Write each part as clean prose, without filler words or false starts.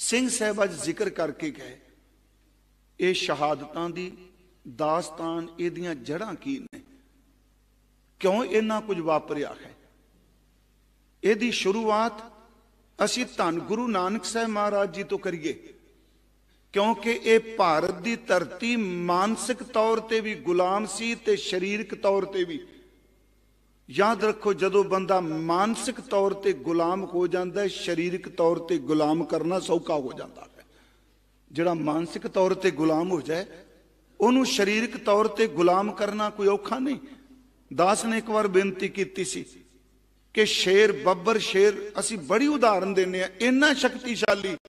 ਸਿੰਘ ਸਾਹਿਬ ਅੱਜ ਜ਼ਿਕਰ ਕਰਕੇ ਗਏ ਇਹ ਸ਼ਹਾਦਤਾਂ ਦੀ ਦਾਸਤਾਨ, ਇਹਦੀਆਂ ਜੜ੍ਹਾਂ ਕੀ ਨੇ, ਕਿਉਂ ਇੰਨਾ ਕੁਝ ਵਾਪਰਿਆ ਹੈ। ਇਹਦੀ ਸ਼ੁਰੂਆਤ ਅਸੀਂ ਧੰਨ ਗੁਰੂ ਨਾਨਕ ਸਾਹਿਬ ਮਹਾਰਾਜ ਜੀ ਤੋਂ ਕਰੀਏ, ਕਿਉਂਕਿ ਇਹ ਭਾਰਤ ਦੀ ਧਰਤੀ ਮਾਨਸਿਕ ਤੌਰ ਤੇ ਵੀ ਗੁਲਾਮ ਸੀ ਤੇ ਸਰੀਰਕ ਤੌਰ ਤੇ ਵੀ। याद रखो, जदों बंदा मानसिक तौर ते गुलाम हो जाता है, शरीरक तौर ते गुलाम करना सौखा हो जाता है। जिहड़ा मानसिक तौर ते गुलाम हो जाए उन्होंने शरीरक तौर ते गुलाम करना कोई औखा नहीं। दास ने एक बार बेनती की सी कि शेर, बब्बर शेर असी बड़ी उदाहरण देने, इन्ना शक्तिशाली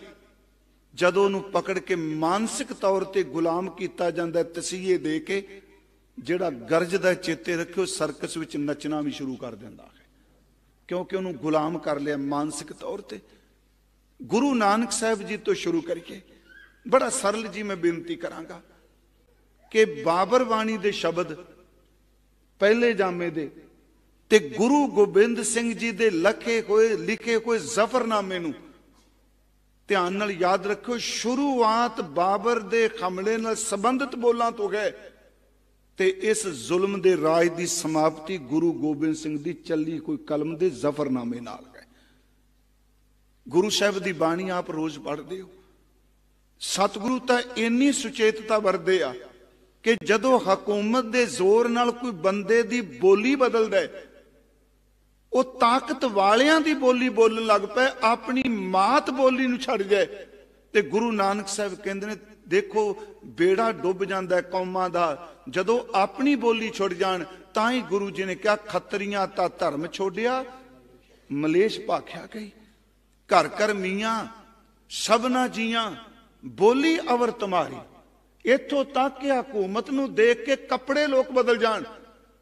जदों उन्होंने पकड़ के मानसिक तौर ते गुलाम किया जाता है, तसीहे दे के ਜਿਹੜਾ ਗਰਜਦਾ ਚੇਤੇ ਰੱਖਿਓ ਸਰਕਸ ਵਿੱਚ ਨੱਚਣਾ ਵੀ ਸ਼ੁਰੂ ਕਰ ਦਿੰਦਾ ਹੈ, ਕਿਉਂਕਿ ਉਹਨੂੰ ਗੁਲਾਮ ਕਰ ਲਿਆ ਮਾਨਸਿਕ ਤੌਰ ਤੇ। ਗੁਰੂ ਨਾਨਕ ਸਾਹਿਬ ਜੀ ਤੋਂ ਸ਼ੁਰੂ ਕਰੀਏ। ਬੜਾ ਸਰਲ ਜੀ ਮੈਂ ਬੇਨਤੀ ਕਰਾਂਗਾ ਕਿ ਬਾਬਰ ਬਾਣੀ ਦੇ ਸ਼ਬਦ ਪਹਿਲੇ ਜਾਮੇ ਦੇ ਤੇ ਗੁਰੂ ਗੋਬਿੰਦ ਸਿੰਘ ਜੀ ਦੇ ਲਿਖੇ ਹੋਏ ਜ਼ਫਰਨਾਮੇ ਨੂੰ ਧਿਆਨ ਨਾਲ ਯਾਦ ਰੱਖਿਓ। ਸ਼ੁਰੂਆਤ ਬਾਬਰ ਦੇ ਹਮਲੇ ਨਾਲ ਸੰਬੰਧਿਤ ਬੋਲਾਂ ਤੋਂ ਗਏ ਤੇ ਇਸ ਜ਼ੁਲਮ ਦੇ ਰਾਜ ਦੀ ਸਮਾਪਤੀ ਗੁਰੂ ਗੋਬਿੰਦ ਸਿੰਘ ਦੀ ਚੱਲੀ ਕੋਈ ਕਲਮ ਦੇ ਜ਼ਫਰਨਾਮੇ ਨਾਲ ਹੈ। ਗੁਰੂ ਸਾਹਿਬ ਦੀ ਬਾਣੀ ਆਪ ਰੋਜ਼ ਪੜ੍ਹਦੇ ਹੋ। ਸਤਿਗੁਰੂ ਤਾਂ ਇੰਨੀ ਸੁਚੇਤਤਾ ਵਰਤਦੇ ਆ ਕਿ ਜਦੋਂ ਹਕੂਮਤ ਦੇ ਜ਼ੋਰ ਨਾਲ ਕੋਈ ਬੰਦੇ ਦੀ ਬੋਲੀ ਬਦਲਦਾ ਹੈ, ਉਹ ਤਾਕਤ ਵਾਲਿਆਂ ਦੀ ਬੋਲੀ ਬੋਲਣ ਲੱਗ ਪਏ, ਆਪਣੀ ਮਾਤ ਬੋਲੀ ਨੂੰ ਛੱਡ ਜਾਏ। ਤੇ ਗੁਰੂ ਨਾਨਕ ਸਾਹਿਬ ਕਹਿੰਦੇ ਨੇ, देखो बेड़ा डुब जाता है कौमां दा जदों अपनी बोली छुड़ जान। तां ही गुरु जी ने कहा, खत्तरियां ता धर्म छोड़िया मलेश भाख्या गई, घर घर मियां सबना जियां बोली अवर तुम्हारी। इथों तक कि हुकूमत नूं देख के कपड़े लोग बदल जान।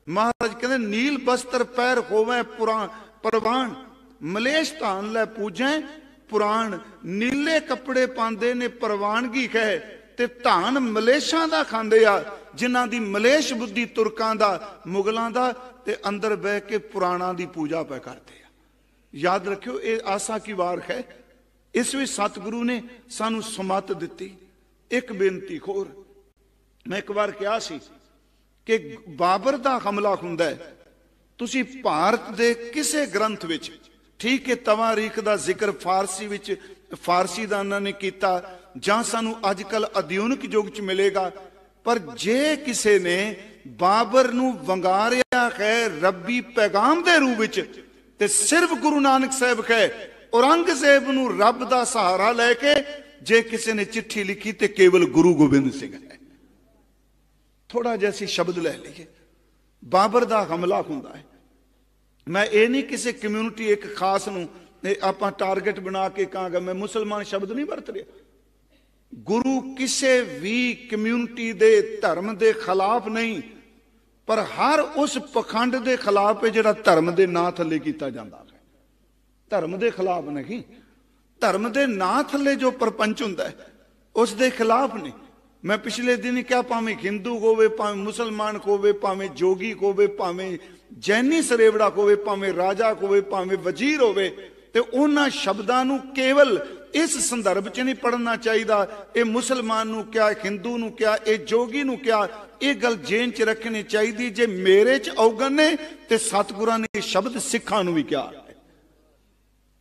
महाराज कहते नील बस्तर पैर होवे परवान, मलेश धान लै पूजें पुराण। नीले कपड़े पांदे ने परवानगी है ते धान मलेशां दा खांदे आ, जिन्हां दी मलेश बुद्धि तुरकां दा मुगलां दा, ते अंदर बह के पुराणां दी पूजा पै करदे आ। याद रखियो, ये आसा की वार है। इस विच सतगुरु ने सानू समत दित्ती। एक बेनती होर, मैं एक बार कहा सी कि बाबर दा हमला हुंदा है, तुसी भारत दे किसे ग्रंथ विच, ठीक है तवारीख का जिक्र फारसी विच फारसीदाना ने किया जां सानू अजकल आधुनिक युग च मिलेगा, पर जे किसे ने बाबर नू वंगारिया है रब्बी पैगाम दे रूप विच, ते सिर्फ गुरु नानक साहब है औरंगजेब नू रब दा सहारा लैके जे किसी ने चिट्ठी लिखी ते केवल गुरु गोबिंद सिंह है। थोड़ा जैसी शब्द ले लीए, बाबर दा हमला हुंदा है। मैं ये नहीं किसी कम्यूनिटी एक खास नूं आपां टारगेट बना के कहांगा मैं मुसलमान शब्द नहीं वरत रहा। गुरु किसी भी कम्यूनिटी दे धर्म दे खिलाफ नहीं, पर हर उस पखंड दे खिलाफ है जिहड़ा धर्म दे नां थल्ले कीता जांदा है। धर्म दे खिलाफ नहीं, धर्म दे नां थल्ले जो परपंच हुंदा है उस दे खिलाफ नहीं। मैं पिछले दिन क्या, भावें हिंदू होवे, भावें मुसलमान होवे, भावें जोगी होवे, भावें जैनी सरेवड़ा होवे, भावें राजा होवे, भावें वजीर होवे, ते उन्हां शब्दां नूं केवल इस संदर्भ च नहीं पढ़ना चाहिए। ये मुसलमान नूं क्या, हिंदू नूं क्या, ये जोगी नूं क्या, ये गल जेन च रखनी चाहिए। जे मेरे च औगन ने ते सतगुरां ने शब्द सिखां नूं भी क्या है।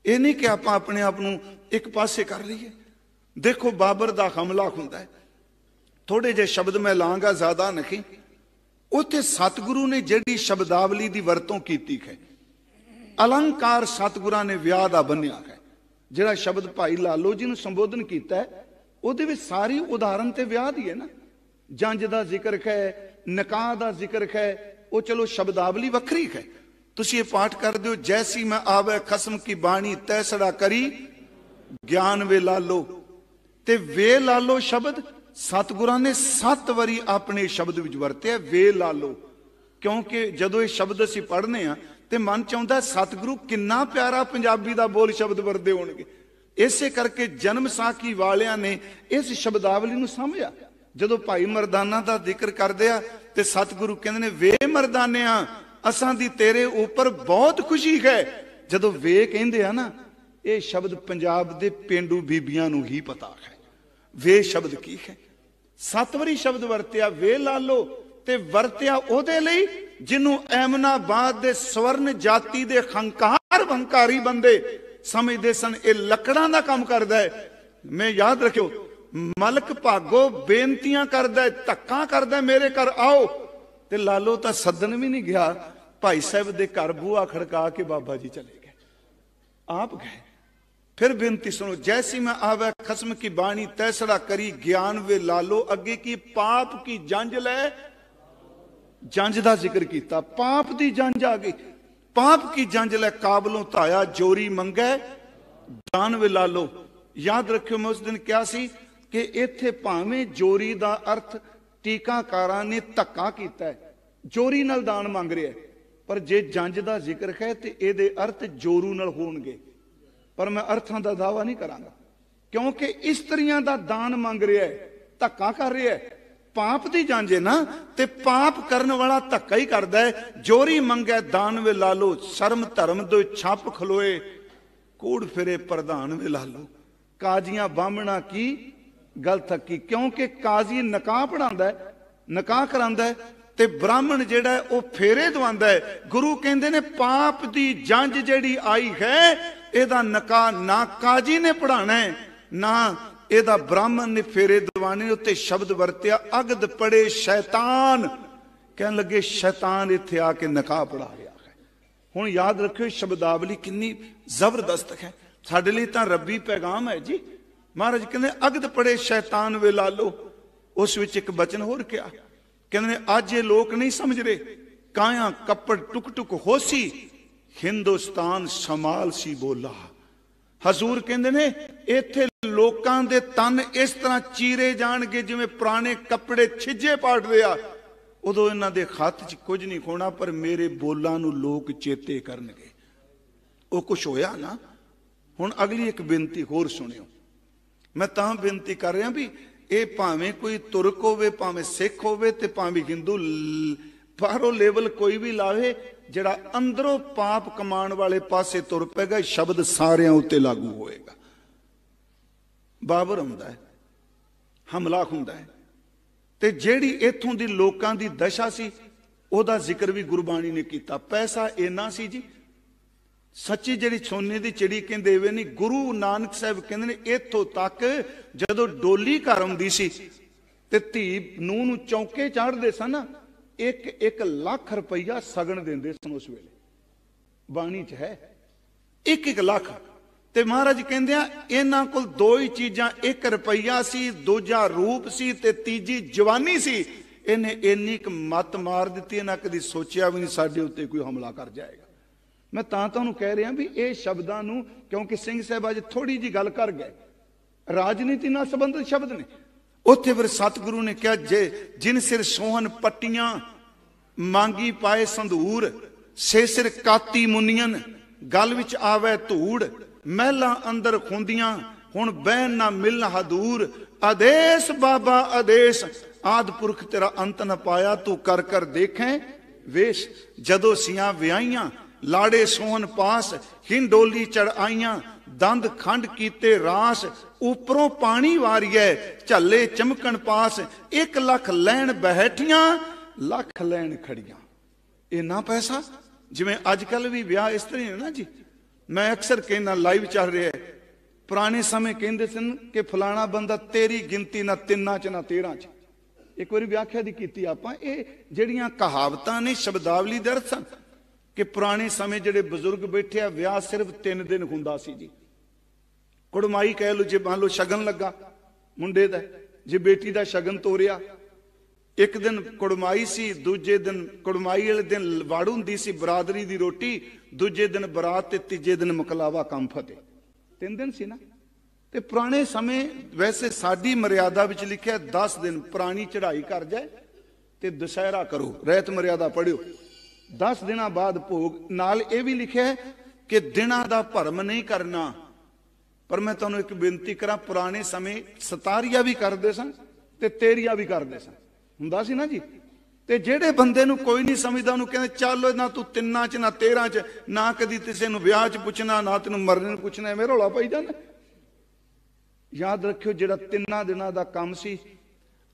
ये नहीं कि आपां अपने आप नूं एक पासे कर लईए। देखो बाबर दा हमला हुंदा है, थोड़े जे शब्द मैं लांगा, ज्यादा नहीं। उत्थे सतगुरु ने जिहड़ी शब्दावली दी वरतों कीती है, अलंकार सतगुरां ने विआह दा बन्निया है। जिहड़ा शब्द भाई लालो जी नूं संबोधन कीता है, उहदे विच सारी उदाहरण ते विआह दी है ना। जंज दा जिक्र है, निकाह दा जिक्र है, वो चलो शब्दावली वखरी है। तुसीं ये पाठ कर दिओ, जैसी मैं आवे खसम की बाणी तैसड़ा करी ज्ञान वे लालो। ते वे लालो शब्द सतगुरां ने 7 वारी अपने शब्द विच वरतिया, वे लालो। क्योंकि जदों ये शब्द असीं पढ़ने आ ते मन च आउंदा सतगुरु किन्ना प्यारा पंजाबी दा बोल शब्द वरदे होणगे। इसे करके जन्म साखी वालियां ने इस शब्दावली नूं समझिया। जदों भाई मरदाना दा जिक्र करदे आ ते सतगुरु कहंदे ने, वे मरदानिया असां दी तेरे ऊपर बहुत खुशी है। जदों वे कहंदे आ ना, ਇਹ ਸ਼ਬਦ ਪੰਜਾਬ ਦੇ ਪੇਂਡੂ ਬੀਬੀਆਂ ਨੂੰ ਹੀ ਪਤਾ ਹੈ। ਵੇ ਸ਼ਬਦ ਕੀ ਹੈ? 7 ਵਾਰੀ ਸ਼ਬਦ ਵਰਤਿਆ ਵੇ ਲਾਲੋ, ਤੇ ਵਰਤਿਆ ਉਹਦੇ ਲਈ ਜਿਹਨੂੰ ਐਮਨਾਬਾਦ ਦੇ ਸਵਰਨ ਜਾਤੀ ਦੇ ਹੰਕਾਰੀ ਬੰਦੇ ਸਮਝਦੇ ਸਨ ਇਹ ਲੱਕੜਾਂ ਦਾ ਕੰਮ ਕਰਦਾ ਹੈ। ਮੈਂ ਯਾਦ ਰੱਖਿਓ, ਮਲਕ ਭਾਗੋ ਬੇਨਤੀਆਂ ਕਰਦਾ, ਧੱਕਾ ਕਰਦਾ, ਮੇਰੇ ਘਰ ਆਓ, ਤੇ ਲਾਲੋ ਤਾਂ ਸੱਦਣ ਵੀ ਨਹੀਂ ਗਿਆ। ਭਾਈ ਸਾਹਿਬ ਦੇ ਘਰ ਬੂਹਾ ਖੜਕਾ ਕੇ ਬਾਬਾ ਜੀ ਚਲੇ ਗਏ, ਆਪ ਗਏ। फिर बेनती सुनो, जैसी मैं आवे खस्म की बाणी तैसड़ा करी ज्ञान वे लालो। अगे की पाप की जंज लै, जंज का जिक्र किया, पाप की जंज आ गई। पाप की जंज लै काबलों धाया, जोरी मंगे दान वे लालो। याद रखियो, मैं उस दिन क्या सी कि इत्थे भावें जोरी का अर्थ टीकाकारां ने धक्का किया है, जोरी नाल दान मंग रहा है, पर जे जंज का जिक्र है तो ये अर्थ जोरू नाल होणगे। पर मैं अर्थां का दावा नहीं करांगा, क्योंकि इस्त्रियां का दान मंग रहा है, धक्का कर रहा है। पाप की जंज है ना, ते पाप करने वाला धक्का ही करता है। जोरी मंगे दान वे लालो, शर्म धर्म दो छप खलोए, कूड़ फिरे प्रधान वे लालो। काजियां बामणा की गल थकी, क्योंकि काजी निकाह पढ़ांदा है, निकाह करांदा है, ते ब्राह्मण जेड़ा है वो फेरे दवांदा है। गुरु कहंदे ने पाप दी जंज जेड़ी आई है, एदा निकाह ना काजी ने पढ़ाना है, ना एदा ब्राह्मण ने फेरे दवाने। उत्ते शब्द वरत्या अगद पड़े शैतान, कहन लगे शैतान इत्थे आके निकाह पढ़ा रहा है। हुण याद रखियो शब्दावली कितनी जबरदस्त है, साडे लई तां रब्बी पैगाम है जी। महाराज कहंदे अगद पड़े शैतान वे लालो। उस विच एक बचन होर क्या कहंदे, अज ये लोग नहीं समझ रहे, काया कपड़ टुक टुक होसी, हिंदुस्तान शमाल सी बोला। हजूर कहंदे ने इत्थे लोकां दे तन इस तरह चीरे जाणगे जिवें पुराने कपड़े छिजे पाड़दे आ। उदों इन्हां दे हत्थ च कुछ नहीं होना, पर मेरे बोलां नूं लोक चेते करनगे। वो कुछ होया ना। हुण अगली एक बेनती होर सुनियो, मैं तां बेनती कर रहा भी ये भावें कोई तुरक होवे, भावें सिख होवे, ते भावें हिंदू, बाहरों लेवल कोई भी लावे, जड़ा अंदरों पाप कमान वाले पासे तुर पेगा, शब्द सारे उत्ते लागू होएगा। बाबर हुंदा है, हमला हुंदा है, ते जेड़ी इत्थों दी लोकां दी दशा सी ओदा जिक्र भी गुरबाणी ने किया। पैसा इन्ना सी जी, सच्ची जिहड़ी सोने दी चिड़ी कहंदे वे नहीं। गुरु नानक साहब कहंदे ने इत्थों तक जदों डोली घर आउंदी सी ते धी नूं नूं चौके चाढ़दे सन ना, 1 लाख रुपया सगन देंदे सन उस वेले। बाणी च है 1 लाख। ते महाराज कहंदे आ इन्हां कोल 2 ही चीजां, 1 रुपया सी, दूजा रूप सी, ते तीजी जवानी सी। इन्हें इन्नी क मत मार दी, इन्हां कदी सोचिया भी नहीं साडे उत्ते कोई हमला कर जाएगा। मैं तुहानूं कह रहा भी ये शब्दां नूं, क्योंकि सिंह साहब अज थोड़ी जी गल कर गए, राजनीति नाल संबंधित शब्द ने। उत्थे फिर सतगुरु ने कहा, जे जिन सिर सोहन पट्टियां मांगी पाए संधूर, से सिर काती मुनियन गल विच आवे धूड़, महला अंदर खुंदियां हुण बहन ना मिलन हदूर। आदेश बाबा आदेश, आद पुरख तेरा अंत न पाया, तू कर कर देखें वेश। जदों सियां विआहियां लाड़े सोहन पास, हिंडोली चढ़ आईयां दंद खंड कीते रास। उपरों पानी वारिए झल्ले चमकन पास, 1 लाख लैन बैठियां लख लैन खड़ियां। इन्ना पैसा जिवें अजकल भी ब्याह इस तरह है ना जी। मैं अक्सर कहना, लाइव चल रहा है, पुराने समय कहते सन कि फलाना बंदा तेरी गिनती ना 3 च ना 13 च। एक बार व्याख्या दी कीती आपां, ये जिहड़ियां कहावतां ने शब्दावली दे अर्थ सन कि पुराने समय जिहड़े बजुर्ग बैठे आ, विआह सिर्फ 3 दिन हुंदा सी जी। कुड़माई कह लो, जे मान लो शगन लगा मुंडे दा, जे बेटी दा शगन तोरिया, एक दिन कुड़माई सी, दूजे दिन कुड़माई वाले दिन वाड़ हुंदी सी, बरादरी दी रोटी, दूजे दिन बरात, ते तीजे दिन मकलावा काम फते। 3 दिन सी ना। ते पुराने समय वैसे साडी मर्यादा विच लिखिया 10 दिन पुरानी चढ़ाई कर जाए ते दशहरा करो, रहत मर्यादा पढ़ियो। 10 दिन बाद भोग। नाल ये भी लिखा है कि दिनां दा भरम नहीं करना। पर मैं तुहानूं एक बेनती करा, पुराने समय 17 भी करते सन ते 13 भी करते सन, हुंदा सी ना जी। ਤੇ ਜਿਹੜੇ ਬੰਦੇ ਨੂੰ ਕੋਈ ਨਹੀਂ ਸਮਝਦਾ ਉਹਨੂੰ ਕਹਿੰਦੇ ਚੱਲ ਨਾ ਤੂੰ 3 ਚ ਨਾ 13 ਚ ਨਾ ਕਦੀ ਕਿਸੇ ਨੂੰ ਵਿਆਹ ਚ ਪੁੱਛਣਾ ਨਾ ਤੈਨੂੰ ਮਰਨੇ ਨੂੰ ਪੁੱਛਣਾ, ਐਵੇਂ ਰੌਲਾ ਪਾਈ ਜਾਂਦਾ। ਯਾਦ ਰੱਖਿਓ ਜਿਹੜਾ 3 ਦਿਨਾਂ ਦਾ ਕੰਮ ਸੀ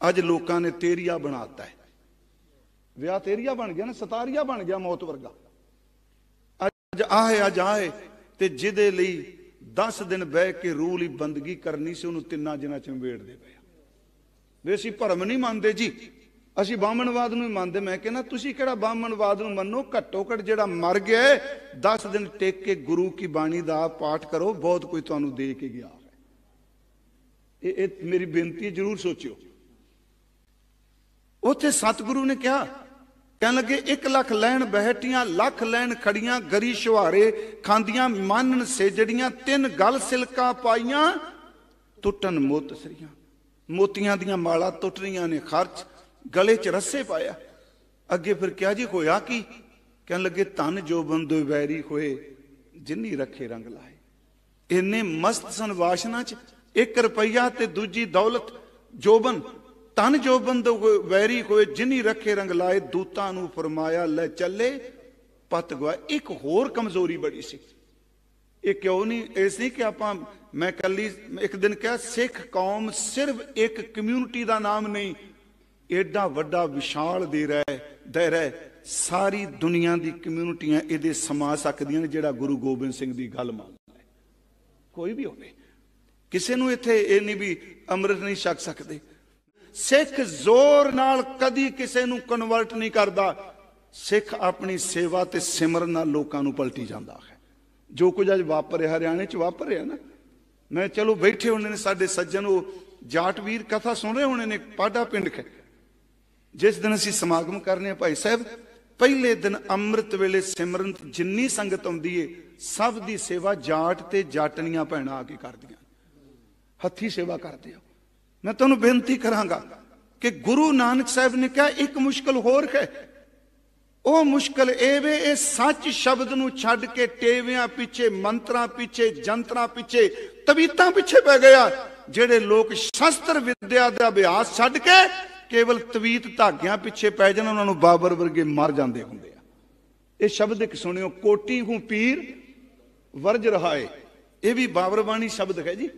ਅੱਜ ਲੋਕਾਂ ਨੇ ਤੇਰੀਆ ਬਣਾਤਾ ਹੈ। ਵਿਆਹ ਤੇਰੀਆ ਬਣ ਗਿਆ ਨਾ, ਸਤਾਰੀਆ ਬਣ ਗਿਆ ਮੌਤ ਵਰਗਾ। ਅੱਜ ਆਏ ਤੇ ਜਿਹਦੇ ਲਈ 10 ਦਿਨ ਬਹਿ ਕੇ ਰੂਲ ਹੀ ਬੰਦਗੀ ਕਰਨੀ ਸੀ ਉਹਨੂੰ 3 ਦਿਨਾਂ ਚ ਨਿਬੇੜਦੇ ਪਏ। ਵੀ ਅਸੀਂ ਭਰਮ ਨਹੀਂ ਮੰਨਦੇ ਜੀ, ਅਸੀਂ ਬਾਹਮਣਵਾਦ ਨੂੰ ਹੀ ਮੰਨਦੇ। ਮੈਂ ਕਹਿੰਦਾ ਤੁਸੀਂ ਕਿਹੜਾ ਬਾਹਮਣਵਾਦ ਨੂੰ ਮੰਨੋ, ਘੱਟੋ ਘੱਟ ਜਿਹੜਾ ਮਰ ਗਿਆ 10 ਦਿਨ ਟੇਕ ਕੇ ਗੁਰੂ ਕੀ ਬਾਣੀ ਦਾ ਪਾਠ ਕਰੋ, ਬਹੁਤ ਕੋਈ ਤੁਹਾਨੂੰ ਦੇ ਕੇ ਗਿਆ ਹੈ। ਇਹ ਮੇਰੀ ਬੇਨਤੀ ਜ਼ਰੂਰ ਸੋਚਿਓ। ਉੱਥੇ ਸਤਿਗੁਰੂ ਨੇ ਕਿਹਾ, ਕਹਿਣ ਲੱਗੇ 1 ਲੱਖ ਲੈਣ ਬਹਿਟੀਆਂ ਲੱਖ ਲੈਣ ਖੜੀਆਂ, ਗਰੀ ਸ਼ੁਹਾਰੇ ਖਾਂਦੀਆਂ ਮਾਨਣ ਸੇਜੜੀਆਂ, 3 ਗਲ ਸਿਲਕਾ ਪਾਈਆਂ ਟੁੱਟਣ ਮੁੱਤ ਸਰੀਆਂ। ਮੋਤੀਆਂ ਦੀਆਂ ਮਾਲਾ ਟੁੱਟ ਰਹੀਆਂ ਨੇ, ਖਰਚ ਗਲੇ 'ਚ ਰੱਸੇ ਪਾਇਆ। ਅੱਗੇ ਫਿਰ ਕਿਹਾ ਜੀ ਹੋਇਆ ਕੀ? ਕਹਿਣ ਲੱਗੇ ਧਨ ਜੋ ਬੰਦੋ ਵੈਰੀ ਹੋਏ ਜਿੰਨੀ ਰੱਖੇ ਰੰਗ ਲਾਏ। ਇੰਨੇ ਮਸਤ ਸਨ ਵਾਸ਼ਨਾ 'ਚ, 1 ਰੁਪਈਆ ਤੇ ਦੂਜੀ ਦੌਲਤ ਜੋਬਨ, ਧਨ ਜੋ ਬੰਦੋ ਵੈਰੀ ਹੋਏ ਜਿੰਨੀ ਰੱਖੇ ਰੰਗ ਲਾਏ। ਦੂਤਾਂ ਨੂੰ ਫਰਮਾਇਆ ਲੈ ਚੱਲੇ ਪਤ ਗਵਾ। ਇੱਕ ਹੋਰ ਕਮਜ਼ੋਰੀ ਬੜੀ ਸੀ। ਇਹ ਕਿਉਂ ਨਹੀਂ? ਇਸ ਨਹੀਂ ਕਿ ਆਪਾਂ ਮੈਂ ਕੱਲੀ ਇੱਕ ਦਿਨ ਕਿਹਾ ਸਿੱਖ ਕੌਮ ਸਿਰਫ ਇੱਕ ਕਮਿਊਨਿਟੀ ਦਾ ਨਾਮ ਨਹੀਂ, ਏਡਾ ਵੱਡਾ ਵਿਸ਼ਾਲ ਦਾਇਰਾ ਹੈ। ਸਾਰੀ ਦੁਨੀਆ ਦੀ ਕਮਿਊਨਿਟੀਆਂ ਇਹਦੇ ਸਮਾ ਸਕਦੀਆਂ ਨੇ ਜਿਹੜਾ ਗੁਰੂ ਗੋਬਿੰਦ ਸਿੰਘ ਦੀ ਗੱਲ ਮੰਨਦਾ ਹੈ। ਕੋਈ ਵੀ ਹੋਵੇ, ਕਿਸੇ ਨੂੰ ਇੱਥੇ ਇਹ ਨਹੀਂ ਵੀ ਅੰਮ੍ਰਿਤ ਨਹੀਂ ਛਕ ਸਕਦੇ। ਸਿੱਖ ਜ਼ੋਰ ਨਾਲ ਕਦੀ ਕਿਸੇ ਨੂੰ ਕਨਵਰਟ ਨਹੀਂ ਕਰਦਾ। ਸਿੱਖ ਆਪਣੀ ਸੇਵਾ ਤੇ ਸਿਮਰਨ ਨਾਲ ਲੋਕਾਂ ਨੂੰ ਪਲਟੀ ਜਾਂਦਾ ਹੈ। ਜੋ ਕੁਝ ਅੱਜ ਵਾਪਰ ਰਿਹਾ ਹਰਿਆਣੇ 'ਚ ਵਾਪਰ ਰਿਹਾ ਨਾ, ਮੈਂ ਚਲੋ ਬੈਠੇ ਹੋਣੇ ਨੇ ਸਾਡੇ ਸੱਜਣ, ਉਹ ਜਾਟ ਵੀਰ ਕਥਾ ਸੁਣ ਰਹੇ ਹੋਣੇ ਨੇ ਪਾਡਾ ਪਿੰਡ ਕੇ। ਜਿਸ ਦਿਨ ਅਸੀਂ ਸਮਾਗਮ ਕਰਨੇ ਆ ਭਾਈ ਸਾਹਿਬ, ਪਹਿਲੇ ਦਿਨ ਅੰਮ੍ਰਿਤ ਵੇਲੇ ਸਿਮਰਨ ਜਿੰਨੀ ਸੰਗਤ ਆਉਂਦੀ ਏ ਸਭ ਦੀ ਸੇਵਾ ਜਾਟ ਤੇ ਜਾਟਣੀਆਂ ਭੈਣਾਂ ਆ ਕੇ ਕਰਦੀਆਂ, ਹੱਥੀ ਸੇਵਾ ਕਰਦੇ ਆ। ਮੈਂ ਤੁਹਾਨੂੰ ਬੇਨਤੀ ਕਰਾਂਗਾ ਕਿ ਗੁਰੂ ਨਾਨਕ ਸਾਹਿਬ ਨੇ ਕਿਹਾ ਇੱਕ ਮੁਸ਼ਕਲ ਹੋਰ ਹੈ। ਉਹ ਮੁਸ਼ਕਲ ਇਹ ਵੇ, ਇਹ ਸੱਚ ਸ਼ਬਦ ਨੂੰ ਛੱਡ ਕੇ ਟੇਵਿਆਂ ਪਿੱਛੇ, ਮੰਤਰਾਂ ਪਿੱਛੇ, ਜੰਤਰਾਂ ਪਿੱਛੇ, ਤਵੀਤਾਂ ਪਿੱਛੇ ਪੈ ਗਿਆ। ਜਿਹੜੇ ਲੋਕ ਸ਼ਸਤਰ ਵਿਦਿਆ ਦਾ ਅਭਿਆਸ ਛੱਡ ਕੇ ਕੇਵਲ ਤਵੀਤ ਧਾਗਿਆਂ ਪਿੱਛੇ ਪੈ ਜਾਣ, ਉਹਨਾਂ ਨੂੰ ਬਾਬਰ ਵਰਗੇ ਮਰ ਜਾਂਦੇ ਹੁੰਦੇ ਆ। ਇਹ ਸ਼ਬਦ ਇੱਕ ਸੁਣਿਓ, ਕੋਟੀ ਹੂੰ ਪੀਰ ਵਰਜ ਰਹਾਏ। ਇਹ ਵੀ ਬਾਬਰ ਬਾਣੀ ਸ਼ਬਦ ਹੈ ਜੀ,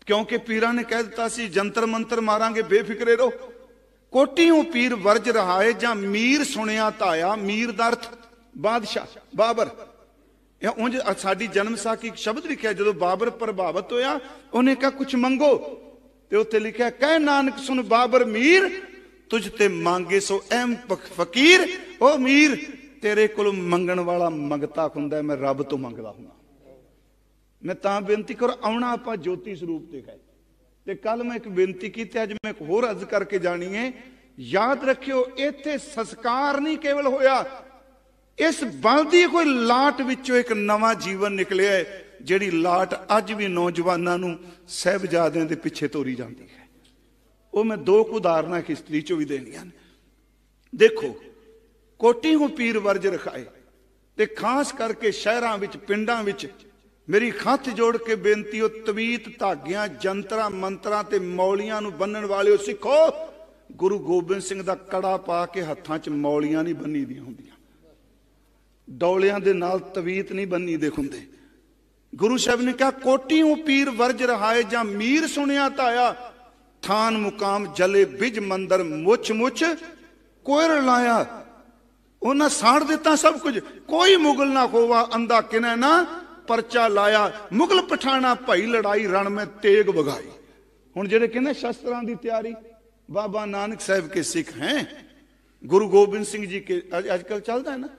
ਕਿਉਂਕਿ ਪੀਰਾਂ ਨੇ ਕਹਿ ਦਿੱਤਾ ਸੀ ਜੰਤਰ ਮੰਤਰ ਮਾਰਾਂਗੇ, ਬੇਫਿਕਰੇ ਰਹੋ। ਕੋਟੀ ਹੂੰ ਪੀਰ ਵਰਜ ਰਹਾਏ ਜਾਂ ਮੀਰ ਸੁਣਿਆ ਧਾਇਆ। ਮੀਰ ਦਾ ਅਰਥ ਬਾਦਸ਼ਾਹ, ਬਾਬਰ। ਇਹ ਉਂਝ ਸਾਡੀ ਜਨਮ ਸਾਖੀ ਸ਼ਬਦ ਲਿਖਿਆ, ਜਦੋਂ ਬਾਬਰ ਪ੍ਰਭਾਵਿਤ ਹੋਇਆ ਉਹਨੇ ਕਿਹਾ ਕੁਛ ਮੰਗੋ, ਤੇ ਉੱਤੇ ਲਿਖਿਆ ਕਹਿ ਨਾਨਕ ਸੁਣ ਬਾਬਰ ਮੀਰ ਤੁਝ ਤੇ ਮੰਗੇ ਸੋ ਅਹਿਮ ਫਕੀਰ। ਉਹ ਮੀਰ ਤੇਰੇ ਕੋਲ ਮੰਗਣ ਵਾਲਾ ਮੰਗਤਾ ਹੁੰਦਾ, ਮੈਂ ਰੱਬ ਤੋਂ ਮੰਗਦਾ ਹੁੰਦਾ। ਮੈਂ ਤਾਂ ਬੇਨਤੀ ਕਰ ਆਉਣਾ ਆਪਾਂ ਜੋਤੀ ਸਰੂਪ ਤੇ ਗਏ। ਤੇ ਕੱਲ ਮੈਂ ਇੱਕ ਬੇਨਤੀ ਕੀਤੀ, ਅੱਜ ਮੈਂ ਇੱਕ ਹੋਰ ਅਰਜ਼ ਕਰਕੇ ਜਾਣੀ ਹੈ। ਯਾਦ ਰੱਖਿਓ ਇੱਥੇ ਸੰਸਕਾਰ ਨਹੀਂ ਕੇਵਲ ਹੋਇਆ, ਇਸ ਬਲਦੀ ਕੋਈ ਲਾਟ ਵਿੱਚੋਂ ਇੱਕ ਨਵਾਂ ਜੀਵਨ ਨਿਕਲਿਆ ਹੈ, ਜਿਹੜੀ ਲਾਟ ਅੱਜ ਵੀ ਨੌਜਵਾਨਾਂ ਨੂੰ ਸਾਹਿਬਜ਼ਾਦਿਆਂ ਦੇ ਪਿੱਛੇ ਤੋਰੀ ਜਾਂਦੀ ਹੈ। ਉਹ ਮੈਂ 2 ਉਦਾਹਰਨਾਂ ਹਿਸਟਰੀ ਚੋਂ ਵੀ ਦੇਣੀਆਂ ਨੇ। ਦੇਖੋ, ਕੋਟੀ ਹੂੰ ਪੀਰ ਵਰਜ ਰਖਾਏ, ਤੇ ਖਾਸ ਕਰਕੇ ਸ਼ਹਿਰਾਂ ਵਿੱਚ, ਪਿੰਡਾਂ ਵਿੱਚ ਮੇਰੀ ਹੱਥ ਜੋੜ ਕੇ ਬੇਨਤੀ, ਉਹ ਤਵੀਤ ਧਾਗਿਆਂ, ਜੰਤਰਾਂ ਮੰਤਰਾਂ ਤੇ ਮੌਲੀਆਂ ਨੂੰ ਬੰਨਣ ਵਾਲਿਓ ਸਿੱਖੋ। ਗੁਰੂ ਗੋਬਿੰਦ ਸਿੰਘ ਦਾ ਕੜਾ ਪਾ ਕੇ ਹੱਥਾਂ 'ਚ ਮੌਲੀਆਂ ਨਹੀਂ ਬੰਨੀ ਦੀਆਂ ਹੁੰਦੀਆਂ, ਡੌਲਿਆਂ ਦੇ ਨਾਲ ਤਵੀਤ ਨਹੀਂ ਬੰਨੀ ਦੇ ਹੁੰਦੇ। ਗੁਰੂ ਸਾਹਿਬ ਨੇ ਕਿਹਾ ਕੋਟੀ ਹੂੰ ਪੀਰ ਵਰਜ ਰਹਾਏ ਜਾਂ ਮੀਰ ਸੁਣਿਆ ਧਾਇਆ। ਥਾਨ ਮੁਕਾਮ ਜਲੇ ਬਿਜ ਮੰਦਰ ਮੁੱਛ ਮੁੱਛ ਕੋਇਰ ਲਾਇਆ। ਉਹਨਾਂ ਸਾੜ ਦਿੱਤਾ ਸਭ ਕੁਝ, ਕੋਈ ਮੁਗਲ ਨਾ ਹੋਵਾ ਅੰਧਾ ਕਿਨੈ ਨਾ ਪਰਚਾ ਲਾਇਆ। ਮੁਗਲ ਪਠਾਣਾ ਭਾਈ ਲੜਾਈ ਰਣ ਮੈਂ ਤੇਗ ਵਗਾਈ। ਹੁਣ ਜਿਹੜੇ ਕਹਿੰਦੇ ਸ਼ਸਤਰਾਂ ਦੀ ਤਿਆਰੀ, ਬਾਬਾ ਨਾਨਕ ਸਾਹਿਬ ਕੇ ਸਿੱਖ ਹੈ, ਗੁਰੂ ਗੋਬਿੰਦ ਸਿੰਘ ਜੀ ਕੇ ਅੱਜ ਕੱਲ ਚੱਲਦਾ ਹੈ ਨਾ।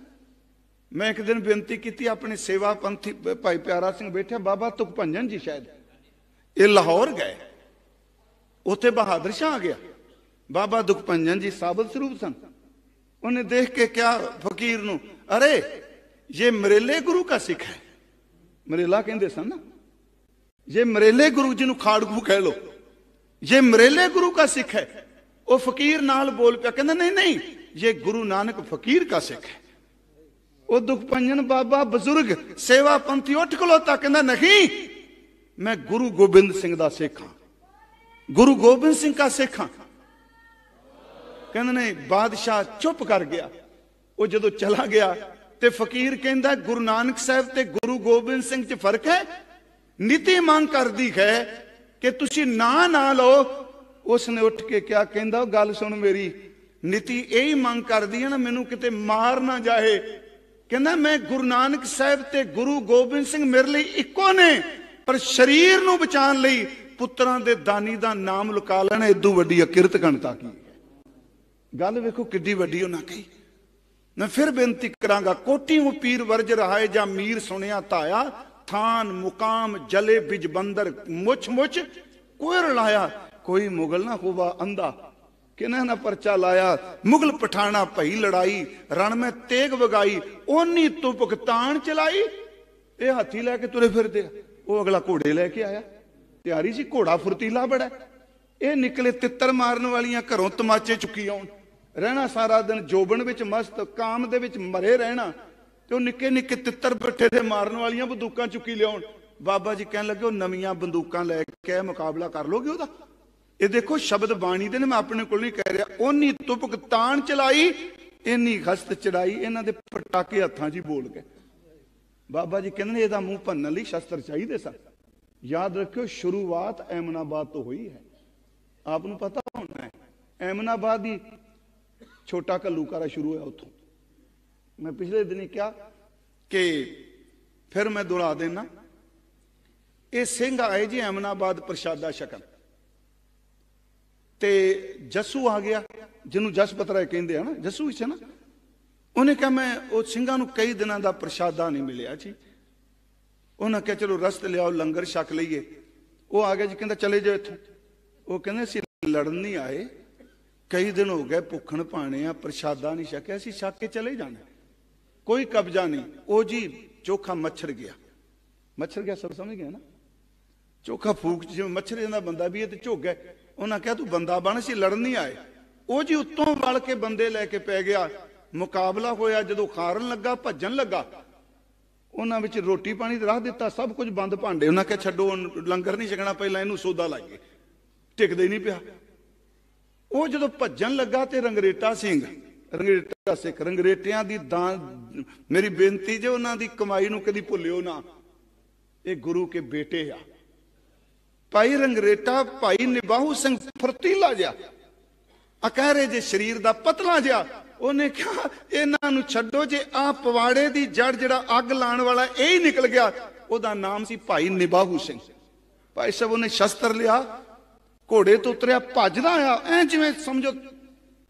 ਮੈਂ ਇੱਕ ਦਿਨ ਬੇਨਤੀ ਕੀਤੀ, ਆਪਣੇ ਸੇਵਾ ਪੰਥੀ ਭਾਈ ਪਿਆਰਾ ਸਿੰਘ ਬੈਠਿਆ, ਬਾਬਾ ਤੁਖਭੰਜਨ ਜੀ ਸ਼ਾਇਦ ਇਹ ਲਾਹੌਰ ਗਏ, ਉੱਥੇ ਬਹਾਦਰ ਸ਼ਾਹ ਆ ਗਿਆ। ਬਾਬਾ ਦੁਖਭੰਜਨ ਜੀ ਸਾਬਤ ਸਰੂਪ ਸਨ। ਉਹਨੇ ਦੇਖ ਕੇ ਕਿਹਾ ਫਕੀਰ ਨੂੰ, ਅਰੇ ਇਹ ਮਰੇਲੇ ਗੁਰੂ का सिख है। ਮਰੇਲਾ ਕਹਿੰਦੇ ਸਨ ਨਾ, ये मरेले गुरु जी खाड़कू कह लो, ये मरेले गुरु का सिख है। वो फकीर नाल बोल पिया, कहना नहीं नहीं ये गुरु नानक फकीर का सिख है। वो दुखभंजन बाबा बुजुर्ग सेवा पंथी उठ खलोता, कहना नहीं मैं गुरु गोबिंद सिंह का सिख हाँ, गुरु गोबिंद सिंह का सिख हाँ। कहते ने बादशाह चुप कर गया। वो जो चला गया तो फकीर कहता गुरु नानक साहब ते गुरु गोबिंद सिंह च फर्क है। नीति मांग कर दी है कि तुसी ना लो। उसने उठ के क्या कहता, गल सुन मेरी, नीति यही मांग कर दी है ना, मैनू किते मार ना जाए। कहना मैं गुरु नानक साहब ते गुरु गोबिंद सिंह मेरे लिए इको ने, पर शरीर नू बचाने लई पुत्रां दे दानी दा नाम लुका लेना इदू वड्डी अकिरत घनता की है। गल वेखो किड्डी वड्डी उन्हां कही। मैं फिर बेनती करांगा, कोटी वो पीर वर्ज रहाए जा मीर सुनिया ताया, थान मुकाम जले बिज बंदर मुछ मुछ कोई रलाया, कोई मुगल ना हुआ अंधा। किन्हां ना परचा लाया, मुगल पठाना भई लड़ाई, रण में तेग वगाई, ओनी तुपक तान चलाई। ये हाथी लैके तुरे फिरदे, वो अगला घोड़े लैके आया, तैयारी सी, घोड़ा फुर्तीला बड़ा। ये निकले तितर मारन वालियां घरों तमाचे चुकी आउण, रहना सारा दिन जोबन विच मस्त, काम दे विच मरे रहना। तो निक्के निक्के तितर बट्ठे दे मारन वालियां बंदूकां चुकी लियाउण। बाबा जी कहन लगे नवीं बंदूकां लैके मुकाबला कर लोगे ओहदा। ये देखो शब्द बाणी दे ने, मैं अपने कोल नहीं कह रहा। ओनी तुपक तान चलाई, इन्नी हस्त चढ़ाई, इन्हां दे पटाके हत्थां च बोल गए। बाबा जी कहंदे इहदा मूंह भन्नण लई शस्त्र चाहिए सन। याद रखियो शुरुआत एमनाबाद तो हुई है। आपनू पता होना है एमनाबाद ही छोटा घल्लूकारा शुरू है उतों। मैं पिछले दिन क्या कि फिर मैं दोहरा देना, ये सिंह आए जी एमनाबाद प्रशादा छकन ते जस्सू आ गया, जिन्होंने जस पतरा कहते हैं ना, जस्सू ही ना। उन्हें कहा मैं वो सिंघां नूं कई दिनों का प्रशादा नहीं मिलिया जी। उन्हें कहा चलो रस्त लियाओ लंगर छक लीए। वो आ गया जी, कहता चले जाओ इत्थों। वो कहते असीं लड़न नहीं आए, कई दिन हो गए भुखण भाने आ, प्रशादा नहीं छकिया, असीं छक के चले जाना, कोई कब्जा नहीं। वो जी चोखा मच्छर गया, मच्छर गया सब समझ गया ना, चोखा फूक जिवें मच्छर जांदा बंदा भी है तो झुक गए। उन्हें कहा तू बंदा बन, असीं लड़न नहीं आए। वो जी उत्तों वल के बंदे लैके पै गया। मुकाबला होया, जो खारन लगा भजन लगा, उन्हां विच रोटी पानी रख दिता, सब कुछ बंद भांडे। उन्हें कहा छड्डो लंगर नहीं छकना, पहलां इहनूं सौदा लाइए, टिकदे नहीं पिया। वो जो भजन लगा तो रंगरेटा सिंह, रंगरेटा सिख, रंगरेटियां दी दान, मेरी बेनती जे उन्हां दी कमाई नूं कदी भुल्लिओ ना, ये गुरु के बेटे आ। भाई रंगरेटा, भाई निबाहू सिंह फुर्तीला जिहा, कह रहे जे शरीर दा पतला जिहा। उन्हें कहा इन्हां नूं छड्डो, जे आ पवाड़े दी जड़ जिहड़ा अग लाण वाला यही निकल गया, ओहदा नाम सी भाई निबाहू सिंह। भाई साहब उन्हें शस्त्र लिया, घोड़े तो उतरिया, भजदा आया, ऐ जिवें समझो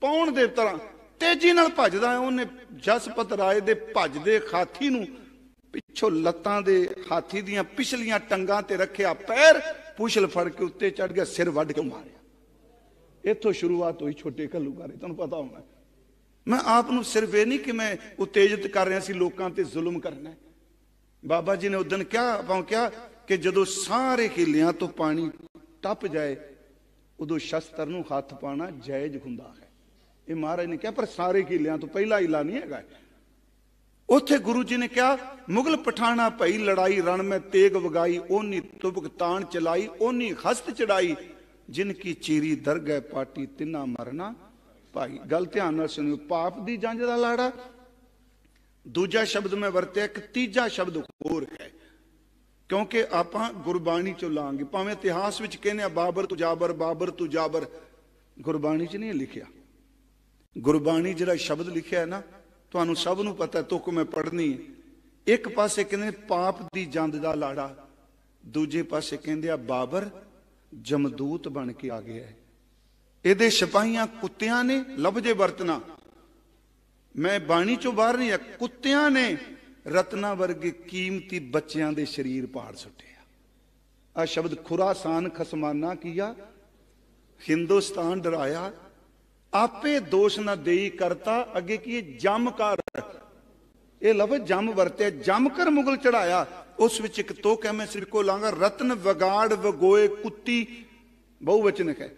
पौण दे तरह तेजी नाल भजदा आया। उन्हें जसपत राय दे भजदे हाथी नूं पिछों लत्तां दे हाथी दियां पिछलियां टंगां ते रखिया, पैर पुछल फड़ के उत्ते चढ़ गया, सिर वढ़ के मारिया। इत्थों शुरुआत हुई छोटे घल्लूकारे। तुहानूं पता होना, मैं आपनूं सिर्फ ये नहीं कि मैं उत्तेजित कर रहा सी लोकां ते जुल्म करना। बाबा जी ने उस दिन क्या आपां क्या कि जदों सारे हिलियां तो पानी टप जाए, उदों शस्त्र नूं हथ पाना जायज हुंदा है। ये महाराज ने कहा, पर सारे हिलियां तो पहला हिला नहीं है। उत्थे गुरु जी ने कहा मुगल पठाना भई लड़ाई, रण में तेग वगाई, ओनी तुबक तान चलाई, ओनी हस्त चढ़ाई, जिनकी चीरी दरगह पाटी तिना मरना भाई। गल ध्यान नाल सुनियो, पाप दी जंज दा लाड़ा दूजा शब्द मैं वरत्या, एक तीजा शब्द होर है, क्योंकि आपां गुरबाणी चो लांगे। भावें इतिहास विच कहने बाबर तू जाबर, बाबर तू जाबर, गुरबाणी च नहीं लिखिया। गुरबाणी जिहड़ा शब्द लिखिया है ना, तुहानूं सब नूं पता, तुक मैं पढ़नी है। एक पासे कहंदे पाप दी जंद दा लाड़ा, दूजे पासे कहंदे बाबर जमदूत बन के आ गया है। ਇਹਦੇ ਸਿਪਾਹੀਆਂ ਕੁੱਤਿਆਂ ਨੇ ਲਫ਼ਜ਼ੇ ਵਰਤਣਾ, मैं बाणी चो बाहर नहीं है, कुत्तियां ने रत्ना वर्गे कीमती बच्चों के शरीर पाड़ सुटिया। आ शब्द खुरासान खसमाना किया, हिंदुस्तान डराया, आपे दोष न देई करता, अगे की जमकर, ये लफ्ज जम वरते, जमकर मुगल चढ़ाया। उस विच एक तो कह मैं सिर को लांगा, रत्न वगाड़ वगोए कुत्ती, बहुवचन है,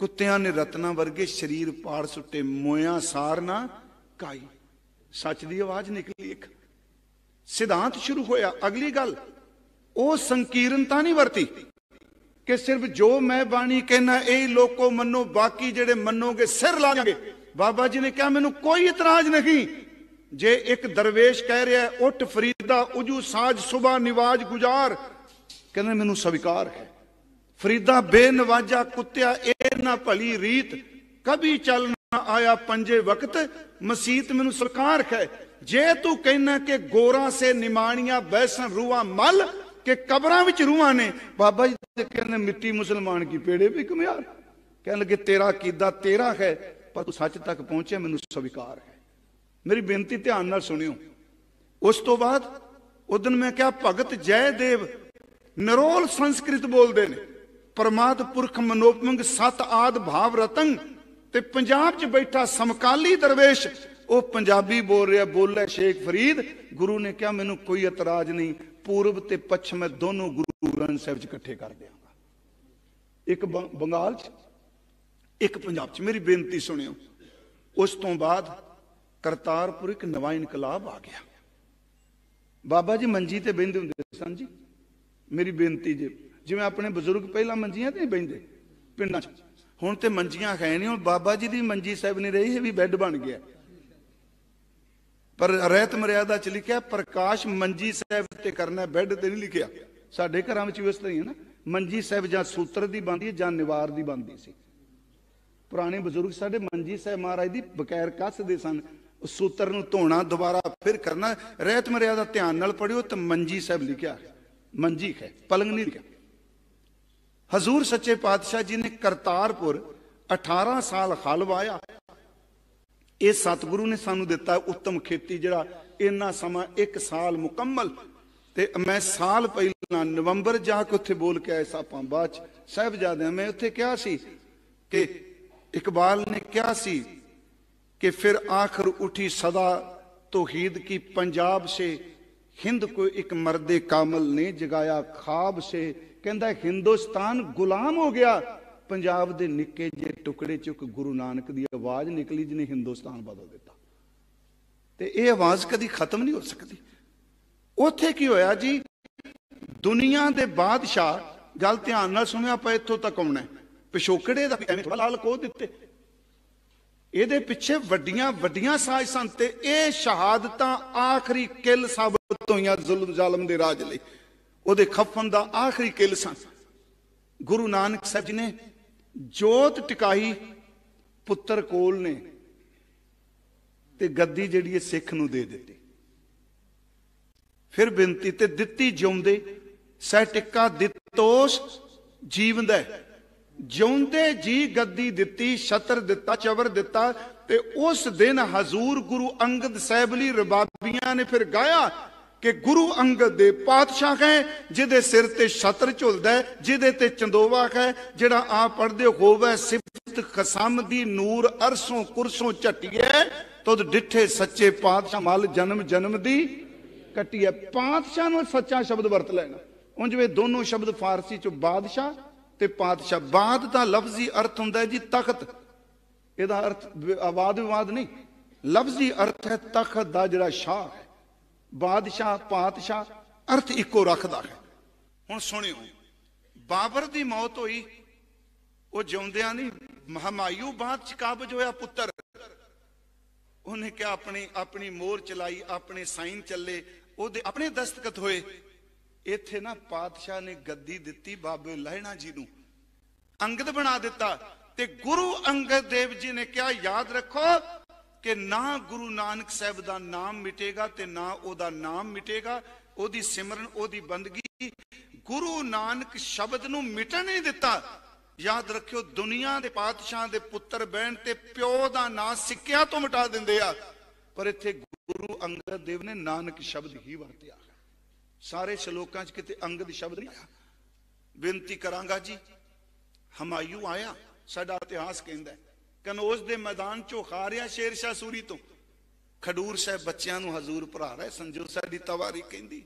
कुत्तियां ने रत्ना वर्गे शरीर पाड़ सुटे, मोया सारना काई। सच की आवाज निकली, एक सिद्धांत शुरू होया। अगली गल वो संकीर्णता नहीं वरती कि सिर्फ जो मैं बाणी कहना यही लोको मनो, बाकी जेड़े मनोगे सिर ला जाएंगे। बाबा जी ने कहा मैनू कोई इतराज नहीं, जे एक दरवेश कह रहा है उठ फरीदा उजू साज सुबह निवाज गुजार, कहने मैनू स्वीकार है। फरीदा बेनवाजा कुत्या ए ना भली रीत, कभी चल ना आया पंजे वक्त मसीत, मैनू सरकार है। जे तू कहना कि गोरा से निमाणिया बैसन रूआ मल, के कबरां विच रूहां ने, बाबा जी कहने मिट्टी मुसलमान की पेड़े भी कमियार। कहने लगे तेरा कीदा तेरा है, पर तू सच तक पहुंचे मैनू स्वीकार है। मेरी बेनती ध्यान नाल सुनियो। उस तो बाद उदन मैं क्या भगत जयदेव निरोल संस्कृत बोलते ने, परमाद पुरख मनोपमंग सत आद भाव रतन, ते पंजाब च बैठा समकाली दरवेश वो पंजाबी बोल रहा, बोले शेख फरीद। गुरु ने कहा मैनू कोई इतराज नहीं, पूर्व ते पश्चिम मैं दोनों गुरु ग्रंथ साहिब च इकट्ठे कर देंगा, एक बंगाल च एक पंजाब च। मेरी बेनती सुनियो। उस तो बाद करतारपुर एक नवा इनकलाब आ गया। बाबा जी मंजी ते बहिंदे हुंदे सन जी। मेरी बेनती जे जिवें अपने बजुर्ग पहला मंजियां ते बहिंदे पिंडां च, हुण ते मंजियां है नहीं, हुण बाबा जी दी मंजी साहिब नहीं रही, भी बैड बन गया। पर रहत मर्यादा च लिखिया प्रकाश मंजी साहिब ते करना, बैड ते नहीं लिखिया। साडे घरां विच इस तरह ही है ना, मंजी साहिब जां सूत्र दी बनदी जां निवार दी बनदी सी। पुराने बजुर्ग साडे मंजी साहिब महाराज दी बकैर कसदे सन, सूत्र नूं धोना दोबारा फिर करना। रहत मर्यादा ध्यान नाल पढ़ियो तो मंजी साहिब लिखिया, मंजी है, पलंग नहीं लिखिया। हजूर सच्चे पातशाह जी ने करतारपुर 18 साल हल वाया। ये सतगुरु ने सानू दिता उत्तम खेती, जड़ा इन्ना समा 1 साल मुकम्मल। ते मैं साल पहला नवंबर जाके उत्थे बोल के आया सापां बाद साहिबजादे, मैं उत्थे कहा सी कि इकबाल ने कहा सी कि फिर आखिर उठी सदा तौहीद की पंजाब से, हिंद को एक मर्दे कामल ने जगाया ख्वाब से। कहता हिंदुस्तान गुलाम हो गया, पंजाब दे निक्के जे टुकड़े च गुरु नानक दी आवाज निकली जिन्हें हिंदुस्तान बदल दिता। ते ये आवाज कदी खत्म नहीं हो सकती। उत्थे की होया जी, दुनिया दे बादशाह, गल ध्यान नाल सुनियो, आप इत्थों तक आउणा है, पिछोकड़े दा एवें थोड़ा लाल को दिते, ਇਹਦੇ ਪਿੱਛੇ ਵੱਡੀਆਂ ਵੱਡੀਆਂ ਸਾਜ਼ ਸਨ। ਤੇ ਇਹ ਸ਼ਹਾਦਤਾਂ ਆਖਰੀ ਕਿਲ ਸਾਬਤ ਹੋਈਆਂ ਜ਼ੁਲਮ ਜ਼ਾਲਮ ਦੇ ਰਾਜ ਲਈ, ਉਹਦੇ ਖਫਨ ਦਾ ਆਖਰੀ ਕਿਲ ਸਨ। ਗੁਰੂ ਨਾਨਕ ਸਾਹਿਬ ਜੀ ਨੇ ਜੋਤ ਟਿਕਾਈ ਪੁੱਤਰ ਕੋਲ ਨੇ, ਤੇ ਗੱਦੀ ਜਿਹੜੀ ਹੈ ਸਿੱਖ ਨੂੰ ਦੇ ਦਿੱਤੀ। ਫਿਰ ਬੇਨਤੀ ਤੇ ਦਿੱਤੀ ਜਿਉਂਦੇ, ਸਹਿ ਟਿੱਕਾ ਦਿੱਤੋਸ ਜੀਵਦਾ, ਜਿਉਂਦੇ जी गद्दी दिती, छत्र दिता, चवर दिता। ते उस दिन हजूर गुरु अंगद साहिब ली रबाबियां ने फिर गाया कि गुरु अंगद दे पातशाह है, जिदे सिर ते छत्र झुलदा है, जिदे ते चंदोवा है, जिहड़ा आप पढ़दे होवे सिफत खसम दी नूर अरसों कुरसों झटिए, तुद डिठे सच्चे पातशाह मल जन्म जन्म दी कटिए। पातशाह नूं सच्चा शब्द वरत लेना। उंज वे दोनों शब्द फारसी चो बादशाह ते पातशाह। बाद का लफ्जी अर्थ हुंदा है जी तख्त, इहदा अर्थ वाद विवाद नहीं, लफ्जी अर्थ है तख्त दा जिहड़ा शाह है। बादशाह पातशाह अर्थ इको रखदा है। हुण सुनियो, बाबर दी मौत होई, वो जिउंदियां नहीं, हमायूं बाद च काबज होया पुत्तर, उन्हें क्या अपनी अपनी मोहर चलाई, अपने साइन चले, ओदे अपने दस्तखत होए। इत्थे ना पातशाह ने गद्दी दिती बाबे लहणा जी नूं, अंगद बना दिता। ते गुरु अंगद देव जी ने क्या याद रखो कि ना गुरु नानक साहब दा नाम मिटेगा ते ना ओदा नाम मिटेगा, ओदी सिमरन ओदी बंदगी। गुरु नानक शब्द नूं मिटन नहीं दिता। याद रखियो, दुनिया दे पातशाह दे पुत्तर बहन ते प्यो दा नाम सिक्कियां तो मिटा दिंदे आ, पर इत्थे गुरु अंगद देव ने नानक शब्द ही वरतिया। सारे श्लोकां च किते अंगद शब्द नहीं आया। बेनती करांगा जी, हमायूं आया, साडा इतिहास कहंदा है, कनौज दे मैदान चो हारिया शेरशाह सूरी तो। खडूर साहब बच्चों नूं हजूर भरा रहा है, संजो साडी तवारी कहंदी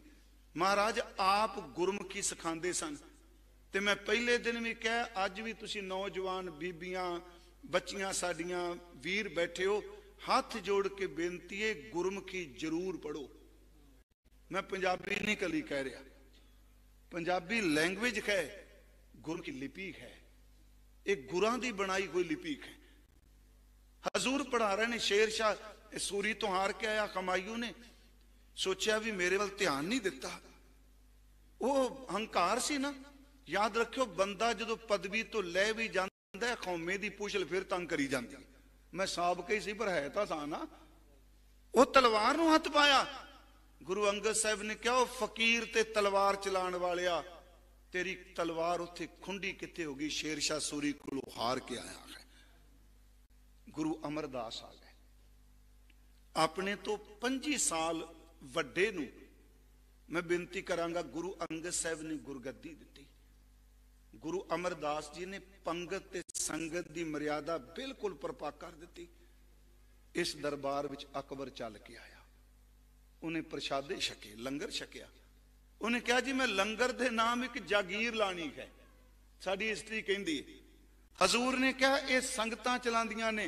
महाराज आप गुरमुखी सिखांदे सन। ते मैं पहले दिन भी कहा, अज भी तुसीं नौजवान बीबियां बच्चियां साडियां वीर बैठे हो, हाथ जोड़ के बेनती है गुरमुखी जरूर पढ़ो। मैं पंजाबी नहीं कली कह रहा, पंजाबी लैंग्वेज है, गुरु की लिपि है, एक गुरां दी बनाई हुई लिपि है। हजूर पढ़ा रहे ने, शेर शाह सूरी तो हार के आया, हुमायूं ने सोचा भी मेरे वाल ध्यान नहीं दिता। वो हंकार सी ना। याद रखियो, बंदा जो पदवी तो लै भी जाता है, कौमे की पुछल फिर तंग करी जाती। मैं साबका ही सी पर है तो सा ना। वो तलवार नूं हथ पाया। गुरु अंगद साहब ने कहा, फकीर ते तलवार चलाण वालिया, तेरी तलवार उत्थे खुंडी कित्थे हो गई? शेरशाह सूरी को हार के आया है। गुरु अमरदास आ गए। अपने तो 25 साल वड्डे नूं मैं बेनती करांगा, गुरु अंगद साहब ने गुरगद्दी दी। गुरु अमरदास जी ने पंगत ते संगत की मर्यादा बिल्कुल परपा कर दी। इस दरबार विच अकबर चल के आया, उन्हें प्रसादे छके, लंगर छकिया। उन्हें कहा जी मैं लंगर दे नाम एक जागीर लानी है, साडी हिस्ट्री कहंदी है। हजूर ने कहा ये संगतां चलांदियां ने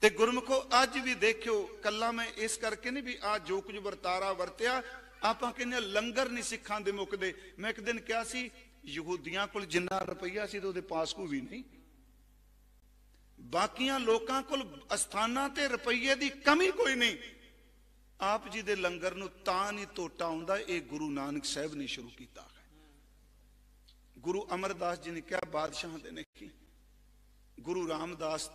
ते गुरमुखो अज भी देखियो, कला मैं इस करके नहीं भी आज जो कुछ वरतारा वरत्या आपां कहने लंगर नहीं सिखां दे मुकदे। मैं एक दिन कहा सी यहूदियां कोल जिन्ना रुपया सी तो पास को भी नहीं, बाकियां लोकां कोल अस्थानां ते रुपये की कमी कोई नहीं। आप जी दे लंगर नूं तां नहीं टोटा आउंदा, ये गुरु नानक साहब ने शुरू किया है। गुरु अमरदास जी ने कहा बादशाह दे नहीं। गुरु रामदास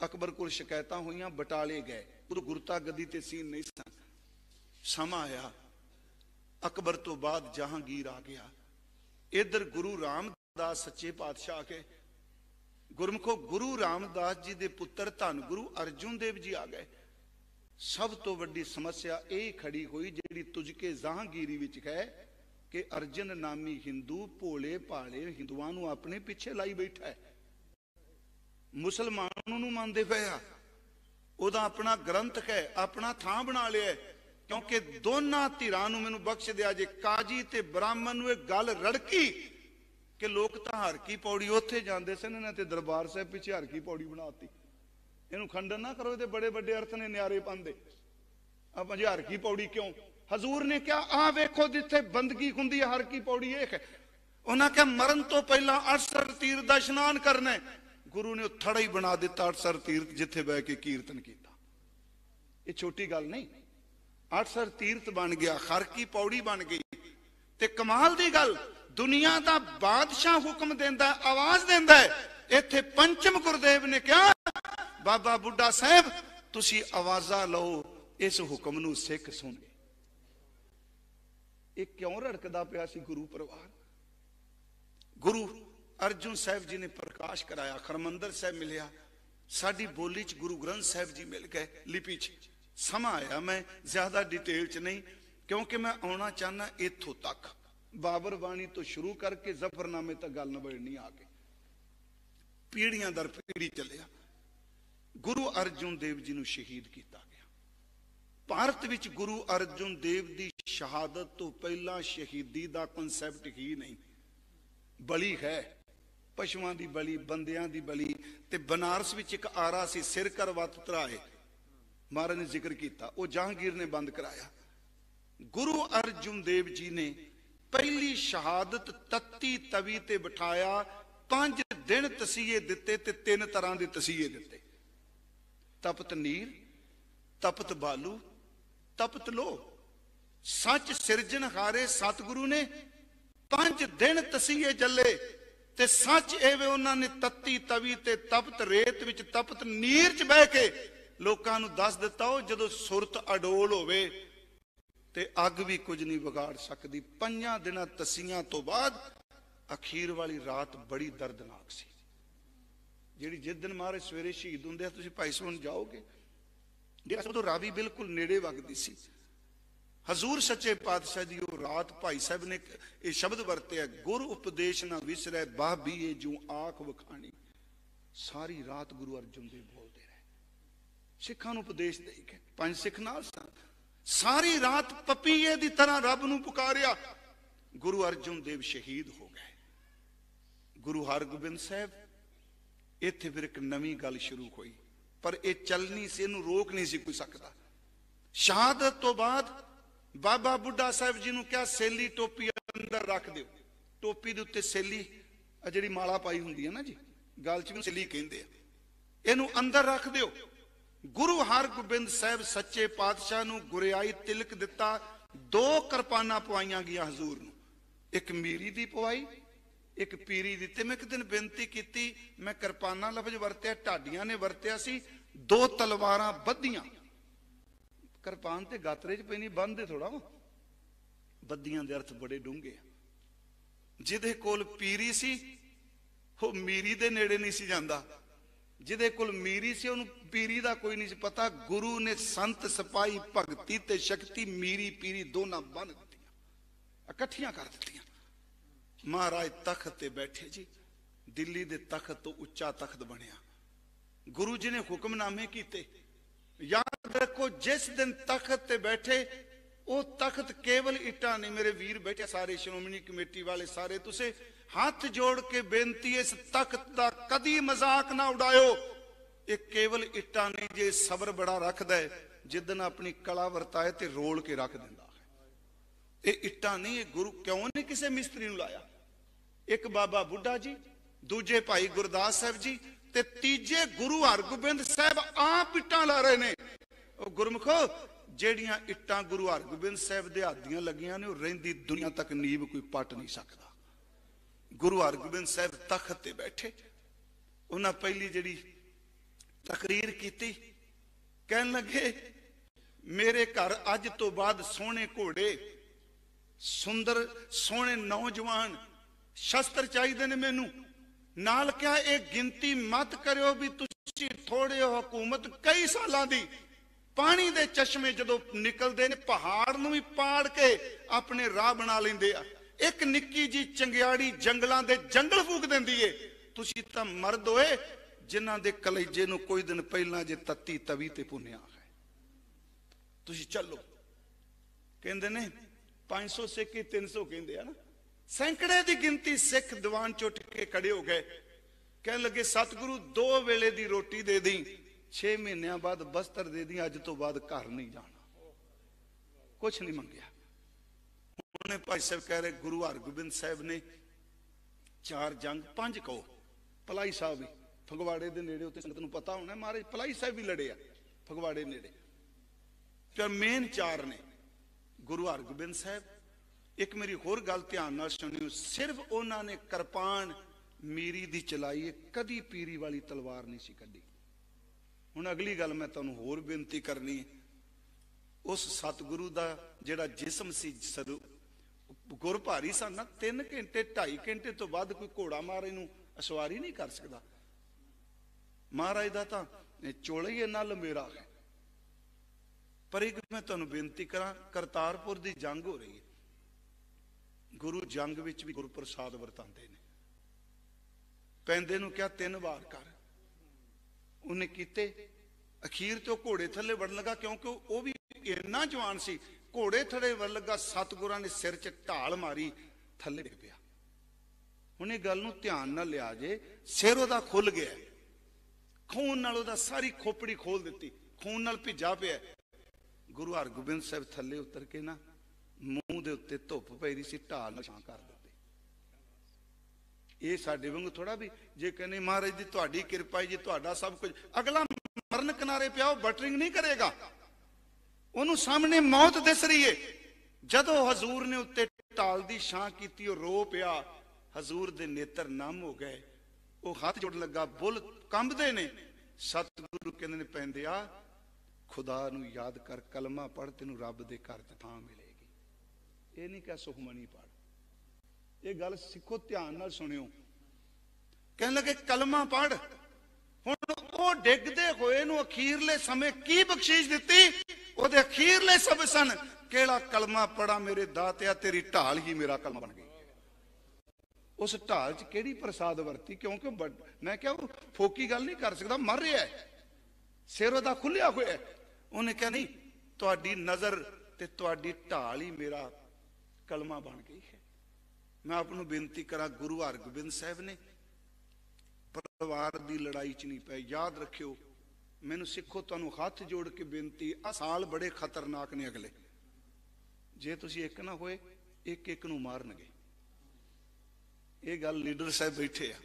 अकबर को शिकायत हुई, बटाले गए। गुरु गुरता गद्दी ते सीन नहीं सन। समा आया, अकबर तो बाद जहांगीर आ गया। इधर गुरु रामदास सच्चे पातशाह के गुरमुखो गुरु रामदास जी दे पुत्र धन गुरु अर्जुन देव जी आ गए। सब तो वड्डी समस्या यही खड़ी हुई जिहड़ी तुझके जहांगीरी विच है कि अर्जन नामी हिंदू भोले भाले हिंदुआं नूं अपने पिछे लाई बैठा है, मुसलमानों नूं मानदे पे आ। ओदा अपना ग्रंथ है, अपना थां बना लिया। क्योंकि दोनों धिरां नूं मैनूं बख्श दिया जे काजी ते ब्राह्मण नूं इह गल रड़की कि लोग तो हर की पौड़ी उत्थे जांदे सन, इन्हां ते दरबार साहब पिछे हर की पौड़ी बनाती। इनू खंडन ना करो, ये बड़े बड़े अर्थ ने न्यारे पांदे। आप जी हर की पौड़ी क्यों? हजूर ने क्या आ वेखो जिथे बंदगी हुंदी है हर की पौड़ी एक है। उन्हें क्या मरण तो पहला 68 तीर्थ दा स्नान करना है। गुरु ने थड़ा ही बना दिता 68 तीर्थ जिथे बह के कीर्तन किया। ये छोटी गल नहीं, 68 तीर्थ बन गया, हर की पौड़ी बन गई। ते कमाल दी गल, दुनिया दा बादशाह हुक्म देंदा, आवाज देंदा है। इत्थे पंचम गुरदेव ने कहा बाबा बुड्ढा साहब तुसी आवाजा लो, इस हुक्म नूं सिख सुन गए। ये क्यों रड़कदा पिया सी गुरु परिवार? गुरु अर्जुन साहब जी ने प्रकाश कराया, हरमंदर साहब मिलिया, साडी बोली च गुरु ग्रंथ साहब जी मिल गए लिपि च। समा आया, मैं ज्यादा डिटेल च नहीं क्योंकि मैं आना चाहना इथों तक, बाबर बाणी तो शुरू करके जफरनामे तक गल नबेड़नी आके। पीढ़ियां दर पीढ़ी चलिया। गुरु अर्जुन देव जी नूं शहीद किया गया। भारत विच गुरु अर्जुन देव की शहादत तो पहला शहीदी का कंसैप्ट ही नहीं। बली है, पशुआं की बली, बंदियां की बली। ते बनारस विच एक आरा सी, सिर कर वत धराए, महाराज ने जिक्र किया, वो जहांगीर ने बंद कराया। गुरु अर्जुन देव जी ने पहली शहादत तत्ती तवी ते बिठाया, 5 दिन तसीहे दिते ते 3 तरह के तसीहे दिते। तपत नीर, तपत बालू, तपत लो। सच सिरजन हारे सतगुरु ने 5 दिन तसीहे जले ते सच एवे उन्होंने तत्ती तवी ते तपत रेत विच तपत नीर च बह के लोकां नूं दस दिता हो जदों सुरत अडोल होवे ते अग भी कुछ नहीं बिगाड़ सकती। 5 दिनां तसीयां तो बाद अखीर वाली रात बड़ी दर्दनाक सी, जिहड़ी जिस दिन महाराज सवेरे शहीद हुंदे तुसीं भाई सुन जाओगे, डेरा साहब तो रावी बिल्कुल नेड़े वगदी सी। हजूर सच्चे पातशाह दी वो रात भाई साहब ने ये शब्द वरते, गुर उपदेश ना विसरै बाबीए जू आख वखाणी। सारी रात गुरु अर्जुन देव बोलते रहे, सिखां नूं उपदेश दे के। 5 सिख नाल सन, सारी रात पपीए दी तरह रब नूं पुकारिया। गुरु अर्जुन देव शहीद हो गए। गुरु हरगोबिंद साहब, इत्थे फिर एक नवीं गल शुरू हुई, पर यह चलनी से इनू रोक नहीं सी कोई सकता। शहादत तो बाद बाबा बुड्ढा साहब जी नूं क्या सेली टोपी अंदर रख दिओ। टोपी दे उत्ते सेली जिहड़ी माला पाई हुंदी है ना जी, गल च भी सेली कहंदे आ, इहनूं अंदर रख दिओ। गुरु हरगोबिंद साहब सच्चे पातशाह नूं गुरियाई तिलक दिता। 2 किरपानां पवाइयां गईयां हजूर नूं, एक मीरी दी पवाई, एक पीरी दी। ते मैं एक दिन बेनती की, मैं किरपाना लफ्ज वरत्या, ढाडियां ने वरत्या सी। 2 तलवारां बद्धियां, किरपान ते गातरे च पैनी, बंधे थोड़ा वा। बद्धियां दे अर्थ बड़े डूंघे। जिहदे कोल पीरी सी वो मीरी दे नेड़े नहीं सी जांदा, जिहदे कोल मीरी सी उहनूं पीरी दा कोई नहीं सी पता। गुरु ने संत सिपाही भगती ते शक्ति मीरी पीरी दोनों बन दित्तियां, इकट्ठियां कर दित्तियां। महाराज तख्त ते बैठे जी, दिल्ली दे तख्त तो उच्चा तख्त बनिया। गुरु जी ने हुक्मनामे कीते। याद रखो जिस दिन तख्त ते बैठे, वो तख्त केवल इट्टा नहीं। मेरे वीर बैठे सारे श्रोमणी कमेटी वाले सारे, तुसे हाथ जोड़ के बेनती है, इस तख्त का कदी मजाक ना उड़ायो। एक केवल इट्टा नहीं, जे सबर बड़ा रखदा है, जिदन अपनी कला वरताए ते रोल के रख दिंदा है। ये इट्टा नहीं, ये गुरु क्यों नहीं किसी मिस्त्री नूं लाया। एक बाबा बुढ़ा जी, दूजे भाई गुरदास साहब जी, ते तीजे गुरु हरगोबिंद साहब आप इट्टां ला रहे ने। ओ गुरमुखो, ਜਿਹੜੀਆਂ ਇੱਟਾਂ गुरु हरगोबिंद साहब ਦੇ ਹੱਥੀਆਂ ਲੱਗੀਆਂ ਨੇ, ਉਹ ਰਹਿੰਦੀ ਦੁਨੀਆ ਤੱਕ ਨੀਂव कोई पट नहीं सकता। गुरु हरगोबिंद साहब तख्त ते बैठे, उन्हें पहली जिहड़ी तकरीर की, कहन लगे मेरे घर अज तो बाद सोहने घोड़े, सुंदर सोहने नौजवान शस्त्र चाहिए ने मैनू। नाल क्या एक गिनती मत करियो भी तुसी थोड़े हो, हुकूमत कई सालां दी। पानी दे चश्मे जदों निकलदे ने, पहाड़ नूं भी पाड़ के अपने राह बना लैंदे आ। एक निक्की जी चंगियाड़ी जंगलां दे जंगल फूक दिंदी है। तुसी तां मर्द होए जिन्हां दे कलेजे नूं कोई दिन पहलां जे तत्ती तवी ते भुन्निया है। तुसी चलो, कहंदे ने 500 सिख 300 कहंदे आ ना, सैकड़े दी गिनती सिख दीवान चों उठ के खड़े हो गए। कहन लगे सतगुरु 2 वेले दी रोटी दे दी, 6 महीनों बाद बस्तर दे दी, अज तो बाद घर नहीं जाना। कुछ नहीं मंगया। उन्हें भाई साहब कह रहे गुरु हरगोबिंद साहब ने 4 जंग 5 कहो, भलाई साहब भी फगवाड़े दे नेड़े, उत्ते संगत नूं पता होना महाराज भलाई साहब भी लड़े आ फगवाड़े नेड़े। फिर मेन 4 ने गुरु हरगोबिंद साहब। एक मेरी होर गल ध्यान नाल सुनियो, सिर्फ उन्होंने किरपान मीरी दी चलाई है, कदी पीरी वाली तलवार नहीं सी कड्डी। हुण अगली गल मैं तुहानूं होर बेनती करनी है, उस सतगुरु दा जिहड़ा जिस्म सी गुर भारी सन ना, 3 घंटे 2.5 घंटे तो बाद कोई घोड़ा महाराज नूं असवारी नहीं कर सकदा। महाराज दा तां चोला ही इन्ना लंबेरा है। पर एक मैं तुहानूं बेनती करां, करतारपुर दी जंग हो रही है, गुरु जंग विच भी गुरु प्रसाद वरतांदे ने। पैंदे नूं क्या 3 वार कर, उन्हें कीते। अखीर तो घोड़े थले वड़ लगा, क्योंकि वह भी इन्ना जवान सी। घोड़े थले वड़ लगा, सतगुरां ने सिर च ढाल मारी, थले डिग पिया। हुण इह गल नूं ध्यान नाल लिया जे, सिर उहदा खुल गया, खून नाल उहदा सारी खोपड़ी खोल दित्ती, खून नाल भिजा पिया। गुरु हरगोबिंद साहब थले उतर के ना मूँह दे उत्ते धुप पई रही सी, ढाल नाल छां कर दित्ती। ये साडे वांगू थोड़ा भी जे कहने महाराज जी तुहाडी किरपा जी, तुहाडा सब कुछ, अगला मरण किनारे पिया बटरिंग नहीं करेगा, उन्होंने सामने मौत दिस रही है। जदों हजूर ने उत्ते ढाल दी छां कीती, रो पिया, हजूर दे नेत्र नम हो गए। वो हाथ जोड़ लगा, बुल कंबदे ने। सतगुरु कहंदे ने पैंदिया खुदा नूं याद कर, कलमा पढ़, तेनू रब दे घर च थां मिलेगी। ये नहीं कह सुखमनी पढ़। ये गल सिखो, ध्यान नाल सुनियो। कहने लगे कलमा पढ़। हुण वो डिगदे होए नूं अखीरले समय की बख्शीश दित्ती, ओदे अखीरले सब सन, केड़ा कलमा पढ़ा मेरे दातिया, तेरी ढाल ही मेरा कलमा बन गई। उस ढाल च केड़ी प्रसाद वरती, क्योंकि मैं क्या फोकी गल नहीं कर सकता, मर रहा है, सिर ओदा खुलिया होया। उन्हें कहा नहीं, तुहाडी नजर ते तुहाडी ढाल ही मेरा कलमा बन गई है। मैं आपनों बेनती करा, गुरु हरगोबिंद साहब ने परिवार की लड़ाई च नहीं पे। याद रखियो, मैनू सिखो, तुहानू हाथ जोड़ के बेनती, आ साल बड़े खतरनाक ने अगले। जे तुसी एक ना होए, एक एक नू मारनगे। ये गल लीडर साहब बैठे आ,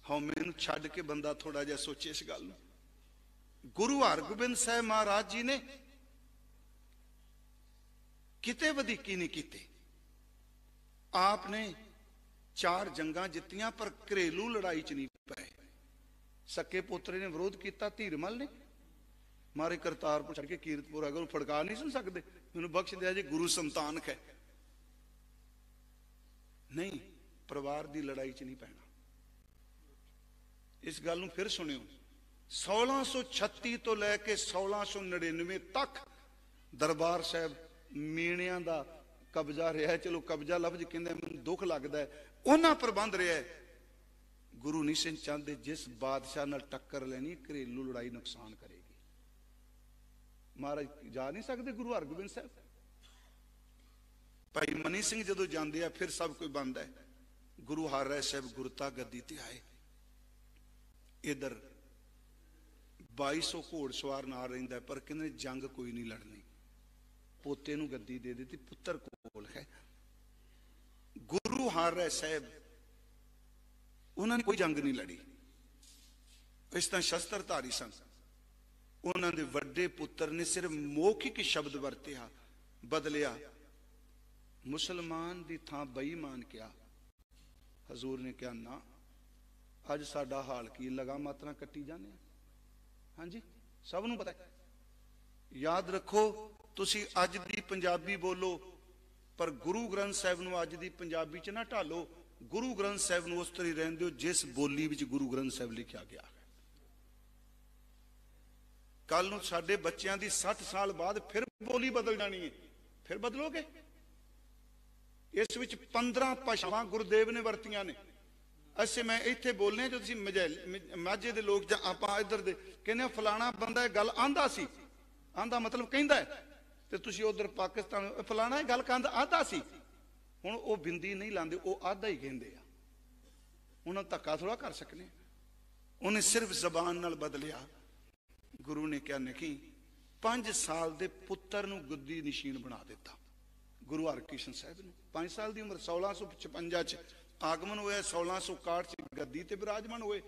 हाँ मैनू छड्ड के बंदा थोड़ा जिहा सोचे इस गल नूं। गुरु हरगोबिंद साहब महाराज जी ने किते वधीकी नहीं कीते। आपने 4 जंगां जित्तियां पर घरेलू लड़ाई च नहीं पए। सके पोतरे ने विरोध किया, धीरमल ने मारे करतारपुर छड़ के कीरतपुर अगर फड़का नहीं सुन सकते, मैनू बख्श दिया जी गुरु संतान है। नहीं, परिवार की लड़ाई च नहीं पैना। इस गल फिर सुनियो, 1636 तो लैके 1699 तक दरबार साहब मीणिया का कब्जा रहा है। चलो कब्जा लफ्ज कहते मैं दुख लगता है, उन्होंने प्रबंध रहा है। गुरु नहीं सी चाहते जिस बादशाह नाल टक्कर लैनी घरेलू लड़ाई नुकसान करेगी। महाराज जा नहीं सकते गुरु हरगोबिंद साहब। भाई मनी सिंह जदों जाते हैं फिर सब कोई बंद है। गुरु हर राय साहब गुरता गद्दी ते आए। इधर 2200 घोड़ सवार नाल रहिंदा है, पर कहंदे जंग कोई नहीं लड़नी। पोते नूं गद्दी दे दी, पुत्र कोल है। गुरु हर राय साहब उन्होंने कोई जंग नहीं लड़ी। इस तरह शस्त्रधारी सन। उन्होंने वड्डे पुत्र ने सिर्फ मौखिक शब्द वरतिया, बदलिया। मुसलमान की थां बेईमान किया। हजूर ने कहा ना, अज साडा हाल की लगा मात्रा कट्टी जाने। हाँ जी, सबनों पता है। याद रखो, तुसी अज दी पंजाबी बोलो पर गुरु ग्रंथ साहिब नूं अज दी पंजाबी च ना ढालो। गुरु ग्रंथ साहिब नूं उस तरह रहन दिओ जिस बोली विच गुरु ग्रंथ साहिब लिखा गया है। कल नूं साडे बच्चों की 60 साल बाद फिर बोली बदल जानी है, फिर बदलोगे। इस विच 15 भाषावां गुरुदेव ने वरतियां ने। असे मैं इत्थे बोलने जो तुसीं माझे दे लोग जां आपां इधर दे कहने फलाना बंदा गल आंदा सी, आंदा मतलब कहंदा है, ते तुसीं उधर पाकिस्तान फलाना गल कहंदा आंदा सी। हुण वो बिंदी नहीं लांदे, वो आधा ही कहंदे आ। उन्हां धक्का थोड़ा कर सकने। उन्हें सिर्फ जबान नाल बदलिया। गुरु ने क्या नहीं, 5 साल दे पुत्र नूं गुद्दी नशीन बना दिता। गुरु हरकृष्ण साहब ने 5 साल की उम्र 1656 च आगमन होया, 1661 च गद्दी ते विराजमान होए।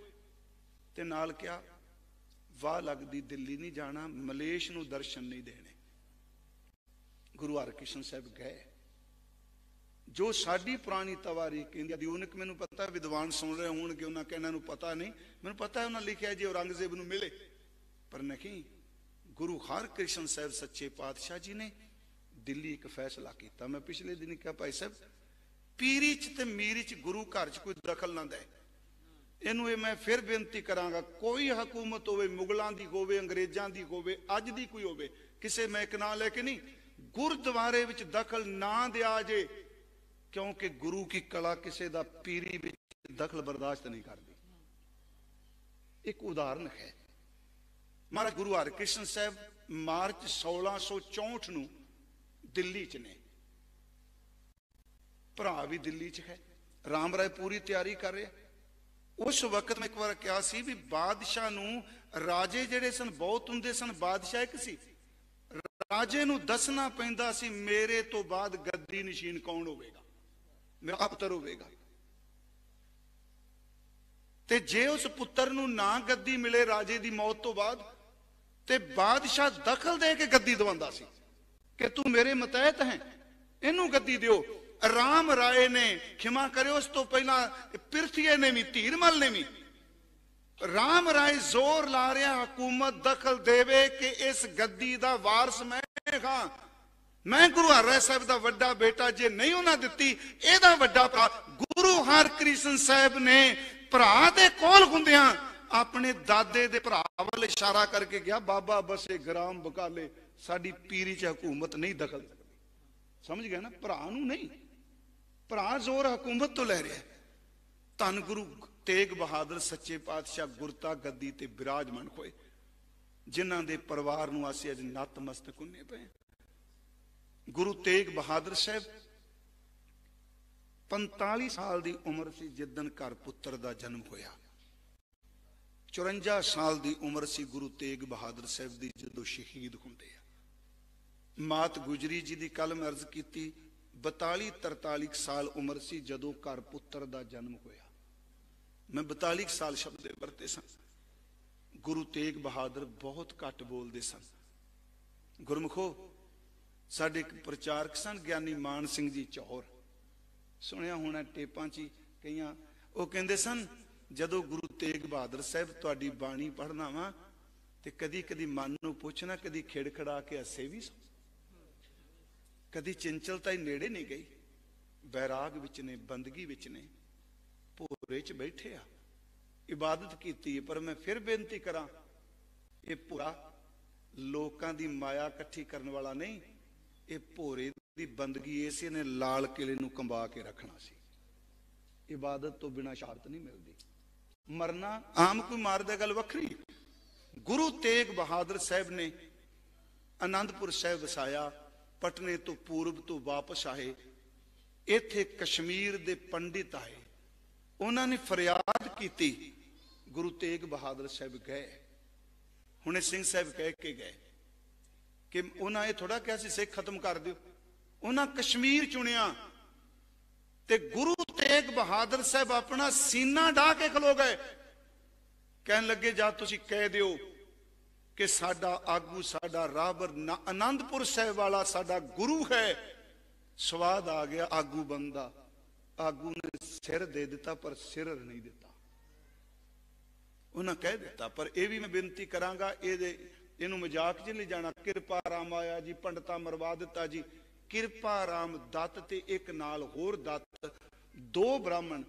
ते नाल क्या, वाह लगदी दिल्ली नहीं जाना, मलेश नूं दर्शन नहीं देने। गुरु हरकृष्ण साहब गए। जो साडी पुरानी तवारी कहंदी आधुनिक मैनूं पता, विद्वान सुन रहे होणगे उन्हां कहना नूं पता नहीं, मैनूं पता है उन्हां लिखिया जी औरंगजेब नूं मिले, पर नहीं। गुरु हरकृष्ण साहब सच्चे पातशाह जी ने दिल्ली एक फैसला किया। मैं पिछले दिन कहा भाई साहब, पीरी च ते मीरी च गुरु घर च कोई दखल ना दे। इनू मैं फिर बेनती करांगा, कोई हुकूमत होवे, मुगलों की होवे, अंग्रेजों की होवे, अज दी कोई होवे, किसे मैं एक नाम लेके नहीं, गुरुद्वारे विच दखल ना दिया जे, क्योंकि गुरु की कला किसी दा पीरी विच दखल बर्दाश्त नहीं करती। एक उदाहरण है, महाराज गुरु हरकृष्ण साहब मार्च 1664 नूं दिल्ली च ने। भरा भी दिल्ली च है, राम राय पूरी तैयारी कर रहे। उस वक्त मैं एक बार कहा सी भी बादशाह नूं, राजे जिहड़े सन बहुत हुंदे सन, बादशाह एक सी। राजे नूं दसना पैंदा सी मेरे तो बाद गद्दी नशीन कौन होवेगा, मेरा पुत्र होवेगा। ते जे उस पुत्र नूं ना गद्दी मिले राजे दी मौत तो बाद, ते बादशाह दखल दे के गद्दी दवांदा सी कि तू मेरे मतहत है, इनू गद्दी दियो। राम राय ने खिमा करे, उस तो पहला पिरथीए ने भी, धीरमल ने भी। राम राय जोर ला रहा हुकूमत दखल देवे कि इस गद्दी दा वारस मैं हां, मैं गुरु हर राय साहब दा वड्डा बेटा, जे नहीं उन्हें दिती एदा वड्डा भरा। गुरु हरकृष्ण साहब ने भरा दे कोल हुंदियां अपने दादे दे भरा वाल इशारा करके गया, बाबा बसे ग्राम बकाले, साडी पीरी च हुकूमत नहीं दखल सकती। समझ गया ना, भरा नूं नहीं, भरा जोर हुकूमत तो लै रहा है। धन गुरु तेग बहादुर सच्चे पातशाह गुरता गद्दी ते विराजमान होए, जिन्हां दे परिवार नूं असीं अज नतमस्तक हुंदे पए। गुरु तेग बहादुर साहब 45 साल की उम्र सी जिदन घर पुत्र का जन्म होया। 54 साल की उम्र सी गुरु तेग बहादुर साहब की जदों शहीद होंदे आ। मात गुजरी जी की कल मैं अर्ज की 42-43 साल उम्र सी जदों घर पुत्र का जन्म होया। मैं 42 साल शब्द वरते सन। गुरु तेग बहादुर बहुत घट बोलते सन। गुरमुखो, साडे एक प्रचारक सन ज्ञानी मान सिंह जी चौहर, सुनिया होना टेपां च कई, वो कहते सन जदों गुरु तेग बहादुर साहब तुहाडी बाणी पढ़ना वा ते कदी कदी मन नूं पुछना, कदी खिड़खड़ा के हसे भी सो, कदी चंचलता ही नेड़े नहीं गई, बैराग विच ने, बंदगी विच ने, भोरे च बैठे आ, इबादत कीती। पर मैं फिर बेनती करा, ये भोरा लोकां दी माया इकट्ठी करने वाला नहीं, ये भोरे दी बंदगी इसे ने लाल किले नूं कंबा के रखना सी। इबादत तो बिना शहादत नहीं मिलती। मरना आम कोई मार दे गल वखरी। गुरु तेग बहादुर साहब ने आनंदपुर साहब वसाया, पटने तो पूर्व तो वापस आए, इत्थे कश्मीर दे पंडित आए, उन्होंने फरियाद की, गुरु तेग बहादुर साहब गए, हुणे सिंह साहब कह के गए कि उन्हें ये थोड़ा कहा सिख खत्म कर दो, उन्हें कश्मीर चुनिया ते गुरु तेग बहादुर साहब अपना सीना डाह के खलो गए, कहन लगे जा तुसी कह दियो कि साडा आगू, साडा राहबर आनंदपुर साहब वाला साडा गुरु है। स्वाद आ गया आगू बंदा, आगू ने सिर दे दिता पर सिर नहीं दिता, उन्हें कह दिता। पर यह भी मैं बेनती करांगा, इनू मजाक च नहीं जाना। किरपा राम आया जी, पंडिता मरवा दिता जी। किरपा राम दत्त ते एक नाल होर दत्त, दो ब्राह्मण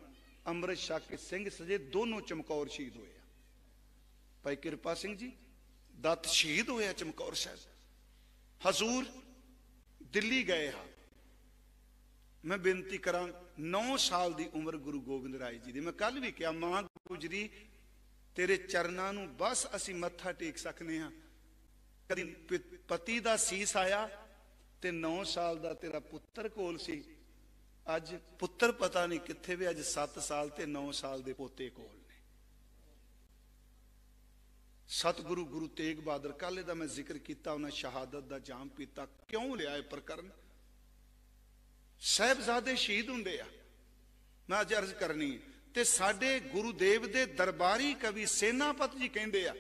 अमृत छक के सिंह सजे, दोनों चमकौर शहीद होए। भाई किरपा सिंह जी दत्त शहीद होया चमकौर साहब, हजूर दिल्ली गए हा। मैं बेनती करा, 9 साल की उम्र गुरु गोबिंद राय जी दी, मैं कल भी कहा, मां गुजरी तेरे चरनां नूं बस असी मत्था टेक सकने हाँ। कदी पति दा सीस आया ते 9 साल दा तेरा पुत्र कोल सी, अज पुत्र पता नहीं कित्थे वे, अज 7 साल ते 9 साल दे पोते कोल ने। सतगुरु गुरु तेग बहादुर, कल दा मैं जिक्र किया, उन्हें शहादत दा जाम पीता। क्यों लिया प्रकरण? साहिबजादे शहीद हुंदे आ। मैं अज अर्ज करनी ते साडे गुरुदेव दे दरबारी कवि सेनापत जी कहंदे आ,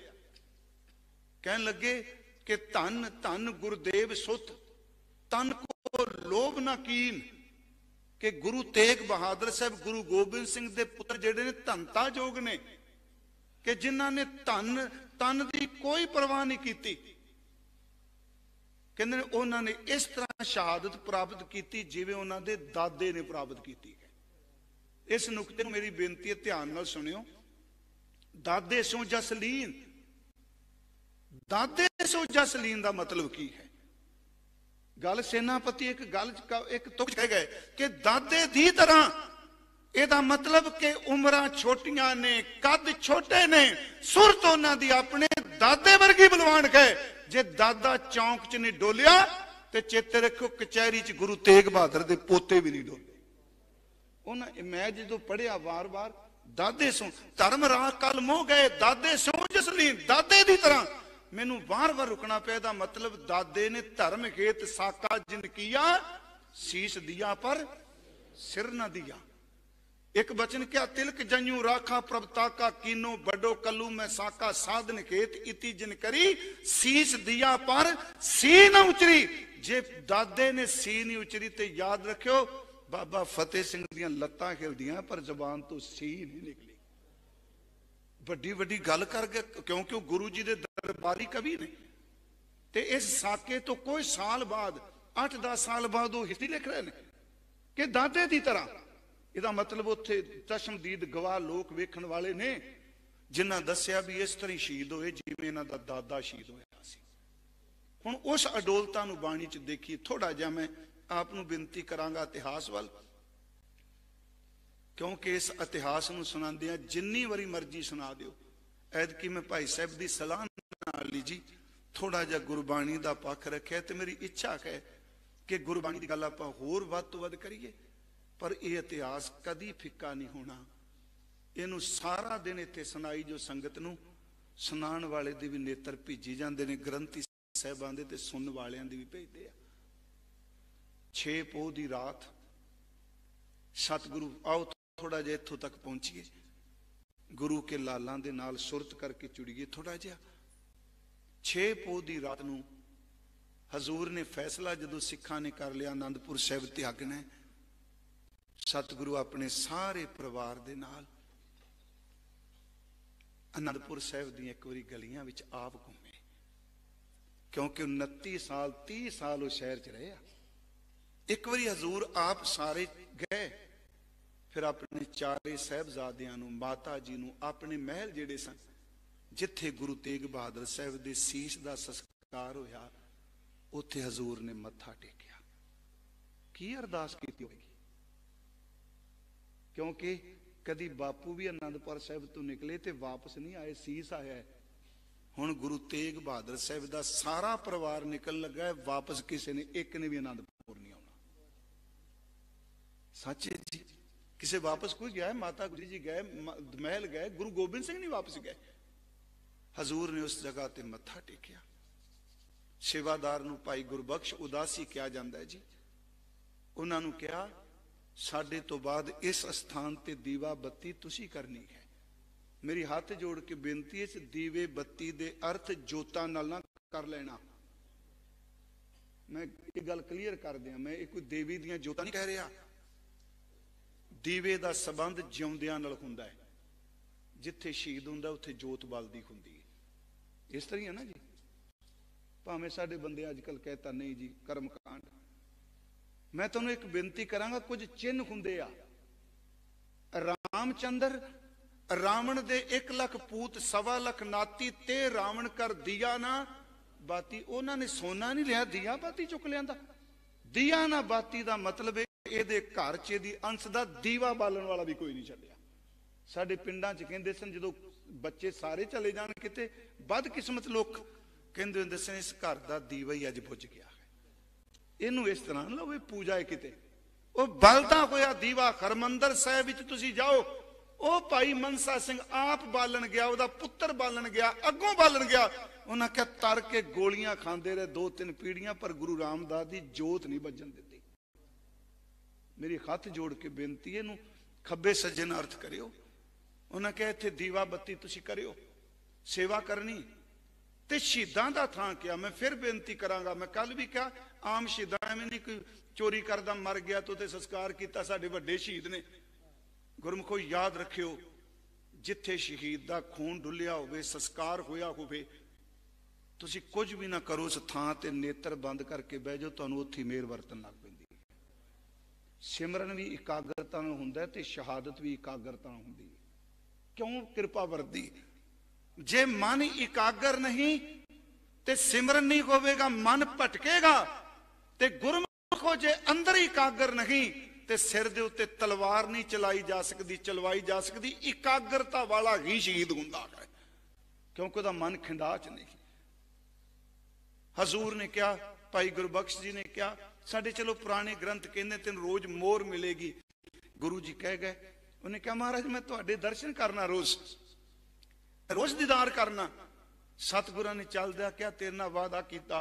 कहन लगे कि धन धन गुरुदेव सुत, तन को लोभ ना कीन। कि गुरु तेग बहादुर साहब गुरु गोबिंद सिंह दे पुत्र जेडे ने धनता जोग ने, कि जिन्हां ने धन तन की कोई परवाह नहीं की, कहते उन्होंने इस तरह शहादत प्राप्त की जिवें उन्होंने दे दादे ने प्राप्त की। इस नुकते मेरी बेनती है, ध्यान नाल सुनियो। दादे सो जसलीन, दादे सो जसलीन का मतलब की है? गल सेनापति एक गल एक तुक कह गए कि दादे दी तरह, ਇਹਦਾ मतलब कि उम्र छोटियां ने, कद छोटे ने, सुरत उन्हां दी अपने दादे वर्गी बलवान गए। जे दादा चौंक च नहीं डोलिया ते चेते रखो कचहरी च गुरु तेग बहादुर दे पोते भी नहीं डोले। उन्हें मैं जो पढ़िया वार वार, दादे सो धर्म राह कल मोह गए, दादे सो जसलीन, दादे दी तरह। मैनू वार वार रुकना पे, दा मतलब दादे ने धर्म हेत साका जिन किया, शीश दिया पर सिर न दिया। एक बचन क्या, तिलक जन्यू राखा प्रभता का कीनो, बड़ो कलू में साका साधन खेत, इति जिन करी शीश दिया पर सी न उचरी। जे दादे ने सी नहीं उचरी ते याद रखियो बाबा फतेह सिंह दियां लत्तां हिलदियां पर जबान तो सी नहीं निकली। बड़ी वड्डी गल कर गए, क्योंकि गुरु जी दे दरबारी कवि ने। ते इस साके तो कोई साल बाद, 8-10 साल बाद वो हिस्ट्री लिख रहे हैं कि दादे की तरह। ਇਹਦਾ मतलब उत्थे चश्मदीद गवाह लोग वेखण वाले ने, जिन्हां दस्सिया भी इस तरह शहीद होए जिवें इन्हां दा दादा शहीद होया सी। हुण उस अडोलता नूं बाणी च देखी। थोड़ा जिहा मैं आप नूं बेनती करांगा इतिहास वाल, क्योंकि इस इतिहास नूं सुणांदिआं जिन्नी वारी मर्जी सुना दिओ। ऐदकी मैं भाई साहब दी सलाह नाल ली जी थोड़ा जिहा गुरबाणी दा पक्ष रखिआ, ते मेरी इच्छा है कि गुरबाणी दी गल आपां होर वध तों वध करिए। पर यह इतिहास कदी फिक्का नहीं होना। इनू सारा दिन इत्थे सुनाई जो संगत नूं, सुनाण वाले दी भी नेत्र भीजी जांदे ने, ग्रंथी साहिबां दे ते सुनन वालियां दी भी भेजदे आ। 6 पोह दी रात सतगुरु, आओ थोड़ा जिहा इत्थों तक पहुंचीए। गुरु के लालां दे नाल सुरत करके चुड़िए थोड़ा जिहा। 6 पोह दी रात नूं हजूर ने फैसला जदों सिखां ने कर लिया आनंदपुर साहिब त्यागना है, सतगुरु अपने सारे परिवार दे नाल आनंदपुर साहिब दी एक बारी गलियां विच आप घूमे, क्योंकि 29 साल 30 साल वो शहर च रहे। एक बारी हजूर आप सारे गए, फिर अपने चारे साहबजादियां नूं माता जी नूं अपने महल जिहड़े सन जिथे गुरु तेग बहादुर साहब दे सीस दा संस्कार होया उत्थे हजूर ने मत्था टेकिया। की अरदास की होगी, क्योंकि कदी बापू भी आनंदपुर साहिब तो निकले तो वापस नहीं आए, सीस आया है। हुण गुरु तेग बहादुर साहब दा सारा परिवार निकल लगा है, वापस किसी ने एक ने भी आनंदपुर नहीं आना। सच है जी, किसे वापस कोई गया है? माता गुजरी जी गए, महल गए, गुरु गोबिंद सिंह नहीं वापस गए। हजूर ने उस जगह ते मत्था टेकिया। सेवादार नूं भाई गुरबख्श उदासी किया जाता है जी, उन्होंने कहा साडे तो बाद इस स्थान ते दीवा बत्ती तुसी करनी है। मेरी हाथ जोड़ के बेनती है, दीवे बत्ती दे अर्थ जोतां नाल ना कर लेना। मैं एक गल क्लीयर कर दियां, मैं कोई देवी दियां जोतां नहीं कह रहा। दीवे दा संबंध जिउंदियां नाल हुंदा है, जिथे शहीद हुंदा उत्थे जोत बलदी हुंदी है। इस तरह है ना जी, भावें साडे बंदे अजकल कहता नहीं जी कर्म कांड। मैं तुहानूं एक बेनती करांगा, कुछ चिन्ह हुंदे आ। रामचंद्र रावण दे 1 लाख पूत 1.25 लाख नाती ते रावण कर दिया ना बाती। उन्होंने सोना नहीं लिया, दिया बाती चुक लिया। दिया ना बाती का मतलब है ਇਹਦੇ घर च ਇਹਦੀ अंश ਦਾ दीवा बालन वाला भी कोई नहीं छड्डिया। साडे पिंडां च कहंदे सन जदों बच्चे सारे चले जाण किते बदकिस्मत लोग कहंदे हुंदे सन इस घर दा दीवा ही अज बुझ गया है, इहनूं इस तरह ना लवे पूजा है किते। ਉਹ ਬਲਦਾ ਹੋਇਆ ਦੀਵਾ ਹਰਮੰਦਰ ਸਾਹਿਬ ਵਿੱਚ ਤੁਸੀਂ ਜਾਓ, ਉਹ ਭਾਈ ਮਨਸਾ ਸਿੰਘ ਆਪ ਬਾਲਣ ਗਿਆ, ਉਹਦਾ ਪੁੱਤਰ ਬਾਲਣ ਗਿਆ, ਅੱਗੋਂ ਬਾਲਣ ਗਿਆ। ਉਹਨਾਂ ਕਿਹਾ ਤਰ ਕੇ ਗੋਲੀਆਂ ਖਾਂਦੇ ਰਹੇ 2-3 ਪੀੜੀਆਂ, ਪਰ ਗੁਰੂ ਰਾਮਦਾਸ ਦੀ ਜੋਤ ਨਹੀਂ ਵੱਜਣ ਦਿੱਤੀ। मेरी हथ जोड़ के बेनती है, नूं खब्बे सज्जे नाल अर्थ करियो। उन्हें कहा इत्थे दीवा बत्ती तुसी करियो, सेवा करनी ते शहीदां दा थां किया। मैं फिर बेनती करांगा, मैं कल भी कहा आम शहीदां एवें नहीं कोई चोरी करदा मर गया तो ते संस्कार किया। साडे वड्डे शहीद ने, गुरमुखो याद रखियो, जिथे शहीद दा खून डुलिया होवे, संस्कार होया होवे, तुसी कुछ भी ना करो, उस थां ते नेत्र बंद करके बह जाओ, तुहानूं उत्थे मेहर वरतन लग पैंदी। सिमरन भी इकाग्रता नाल हुंदा है ते शहादत भी इकाग्रता नाल हुंदी है। क्यों कृपा वरदी? जे मन इकागर नहीं ते सिमरन नहीं होवेगा, मन भटकेगा। ते गुरमुखो जे अंदर इकागर नहीं ते सिर दे उत्ते तलवार नहीं चलाई जा सकती, चलवाई जा सकती। इकाग्रता वाला ही शहीद हुंदा है, क्योंकि उहदा मन खिंडा च नहीं। हजूर ने कहा, भाई गुरबख्श जी ने कहा, साडे चलो पुराने ग्रंथ कहने तेन रोज मोर मिलेगी। गुरु जी कह गए, उन्हें कहा महाराज मैं तुहाडे दर्शन करना, रोज रोज दीदार करना। सतगुरां ने चलदा क्या तेरे नाल वादा कीता,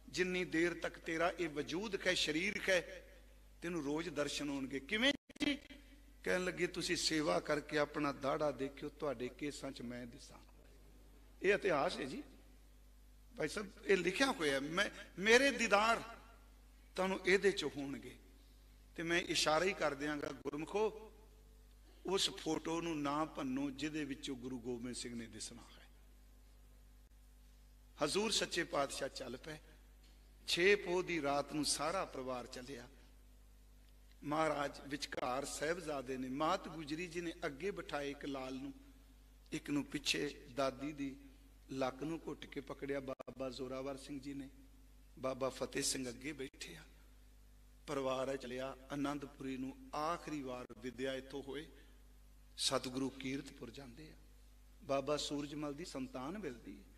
जिन्नी देर तक तेरा ये वजूद है, शरीर है, तेनू रोज दर्शन होणगे। किवें जी? कहन लगे तुसी सेवा करके अपना दाड़ा देखियो, तुहाडे केसां च मैं दिसां। ये इतिहास है जी भाई साहब, ये लिखिया होया। मैं मेरे दीदार तुहानूं इहदे च होणगे। ते मैं इशारा ही कर दियांगा, गुरमुखो उस फोटो नूं ना भन्नो जिहदे विचों गुरु गोबिंद सिंह ने दिसना है। हजूर सच्चे पातशाह चल पे। 6 पोह दी रात नूं सारा परिवार चलिया। महाराज विचकार साहिबजादे ने, मात गुजरी जी ने अगे बिठाए एक लाल नूं, एक नूं पिछे दादी दी लक नूं घुट के पकड़िया। बाबा जोरावर सिंह जी ने, बाबा फतेह सिंह अगे बैठे आ। परिवार चलिया आनंदपुरी नूं आखिरी वार विद्या इत्थों होए। सतगुरु कीरतपुर जाते आ, बाबा सूरजमल की संतान मिलती है।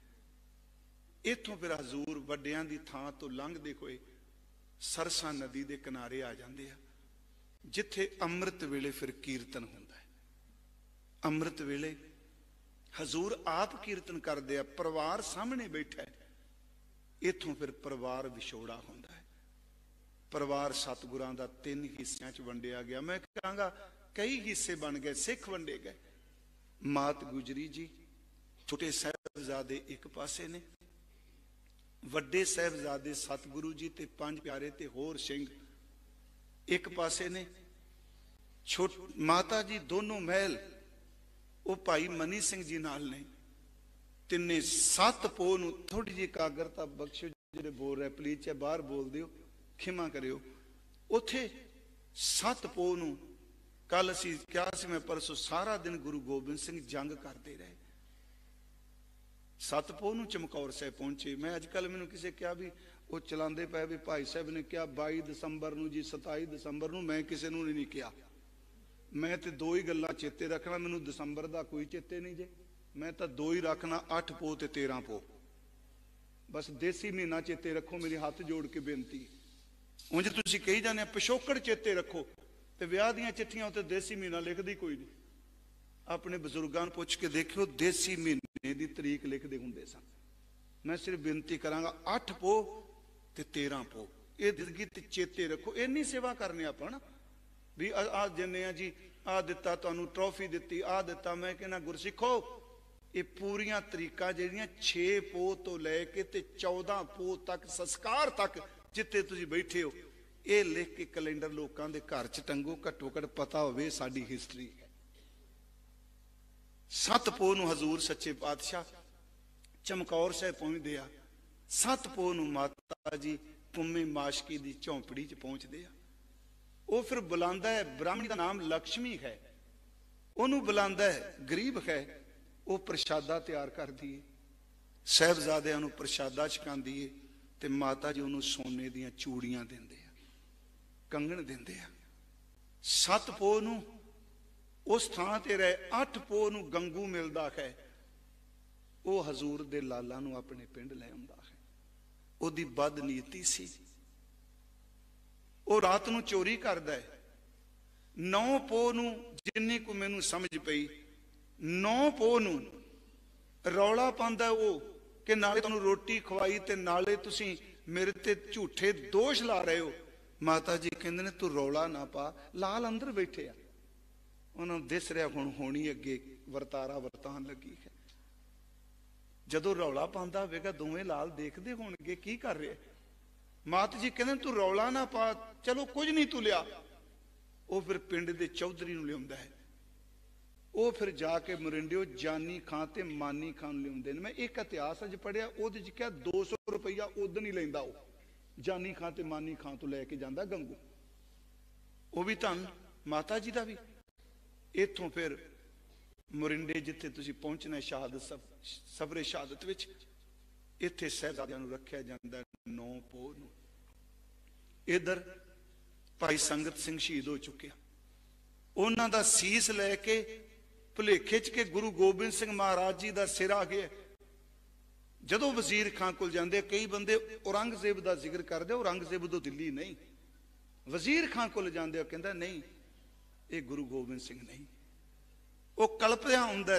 इत्थों फिर हजूर वड्डियां दी थां तो लंघदे होए सरसा नदी के किनारे आ जाते हैं, जिथे अमृत वेले फिर कीर्तन होंदा है। अमृत वेले हजूर आप कीर्तन करते हैं, परिवार सामने बैठा है। इत्थों फिर परिवार विछोड़ा होंदा है। परिवार सतगुरां दा 3 हिस्सियां च वंडिया गया। मैं कहांगा कई हिस्से बन गए, सिख वंडे गए। मात गुजरी जी, छोटे साहिबजादे एक पासे ने, वड्डे साहिबजादे सतगुरु जी ते पंज प्यारे ते होर सिंह एक पासे ने। माता जी दोनों महल वो भाई मनी सिंह जी नाल ने। तिन्ने 7 पोह नूं, थोड़ी जी एकाग्रता बख्शो जिहड़े बोल रहे प्लीज, चाहे बाहर बोल दिओ, खिमा करियो। उथे 7 पोह नूं कल असीं क्या सी, मैं परसों सारा दिन गुरु गोबिंद सिंह जंग करते रहे। 7 पोह नूं चमकौर साहिब पहुंचे। मैं अजकल मैनूं किसे क्या भी वो चलाते पे भी भाई साहब ने क्या 22 दसंबर नूं जी 27 दसंबर नूं, मैं किसी नूं नहीं किया। मैं तो 2 ही गल्लां चेते रखना, मैनूं दसंबर दा कोई चेते नहीं जे। मैं तो 2 ही रखना, 8 पोह ते 13 पोह, बस देसी महीना चेते रखो। मेरी हाथ जोड़ के बेनती, उंज तुसीं कही जाने पिछोकड़ चेते रखो, तो विआह दीआं चिट्ठियां उत्ते देसी महीना लिखदी कोई नहीं। अपने बजुर्गां नूं पुछ के देखियो, देसी महीने की तरीक लिखते हुंदे सन। मैं सिर्फ बेनती करांगा, 8 पोह ते 13 पोह, ये जिंदगी ते चेते रखो। इन्नी सेवा करने आपां ना भी आ जिन्ने आ जी, आ दिता तुहानूं ट्रॉफी दिती, आ दिता। मैं कहना गुरसिखो, ये पूरियां तरीका ਜਿਹੜੀਆਂ 6 पोह तो लैके ते 14 पोह तक संस्कार तक जिते तुसीं बैठे हो, ये लिख के कैलेंडर लोगों के घर च टंगो, घट्टो घट पता होवे साडी हिस्टरी है। 7 पोह नूं हजूर सच्चे पातशाह चमकौर साहिब पहुंचते आ। 7 पोह नूं माता जी पुम्मे माशकी दी झोंपड़ी च पहुंचते आ। वो फिर बुलांदा है, ब्राह्मणी का नाम लक्ष्मी है, उन्होंने बुलांदा है, गरीब है। वो प्रशादा तैयार कर दिए, साहिबजादिਆਂ ਨੂੰ प्रशादा छकांदी है, ते माता जी उन्होंने सोने दीयां चूड़ियां देंदे आ, कंगण देंदे आ। 7 पोह नूं उस थां ते रहे, 8 पोह नूं गंगू मिलदा है, वो हजूर दे लाला नूं अपने पिंड ले आउंदा है। ओदी बदनीति सी, वो रात नूं चोरी करदा है। 9 पोह नूं जिन्नी को मैनूं समझ पई, 9 पोह नूं रौला पांदा वो कि नाले तुहानूं रोटी खवाई ते नाले तुसीं मेरे ते झूठे दोष ला रहे हो। माता जी कहंदे ने तू रौला ना पा, लाल अंदर बैठे आ, उन्होंने दिस रहा हुण होनी अगे वरतारा वरतान लगी है। जदों रौला पांदा होवेगा दोवें लाल देखदे होणगे की कर रहे। माता जी कहंदे तू रौला ना पा, चलो कुछ नहीं तू लिया। वो फिर पिंड दे चौधरी नूं लिआउंदा है, वो फिर जाके मोरिंडियो जानी खां ते मानी खां लिआउंदे ने। मैं एक इतिहास अज पढ़िया, उहदे च क्या 200 रुपया उदन ही लैंदा, वो जानी खां ते मानी खां तो लैके जांदा गंगू। वो भी धन माता जी दा भी। इत्थों फिर मोरिंडे जिथे तुसीं पहुंचना शहादत सफरे शहादत विच, इत्थे साहिबजादियां नूं रखिया जांदा 9 पोह नूं। इधर भाई संगत सिंह शहीद हो चुके, उन्हां दा सीस लैके भुलेखे च के गुरु गोबिंद सिंह महाराज जी दा सिर आ गया। जदों वजीर खां कोल जांदे, कई बंदे औरंगजेब दा जिक्र करदे, औरंगजेब तो दिल्ली नहीं, वजीर खां कोल जांदे, कहंदा नहीं ये गुरु गोबिंद सिंह नहीं। वो कल्पया हुंदा,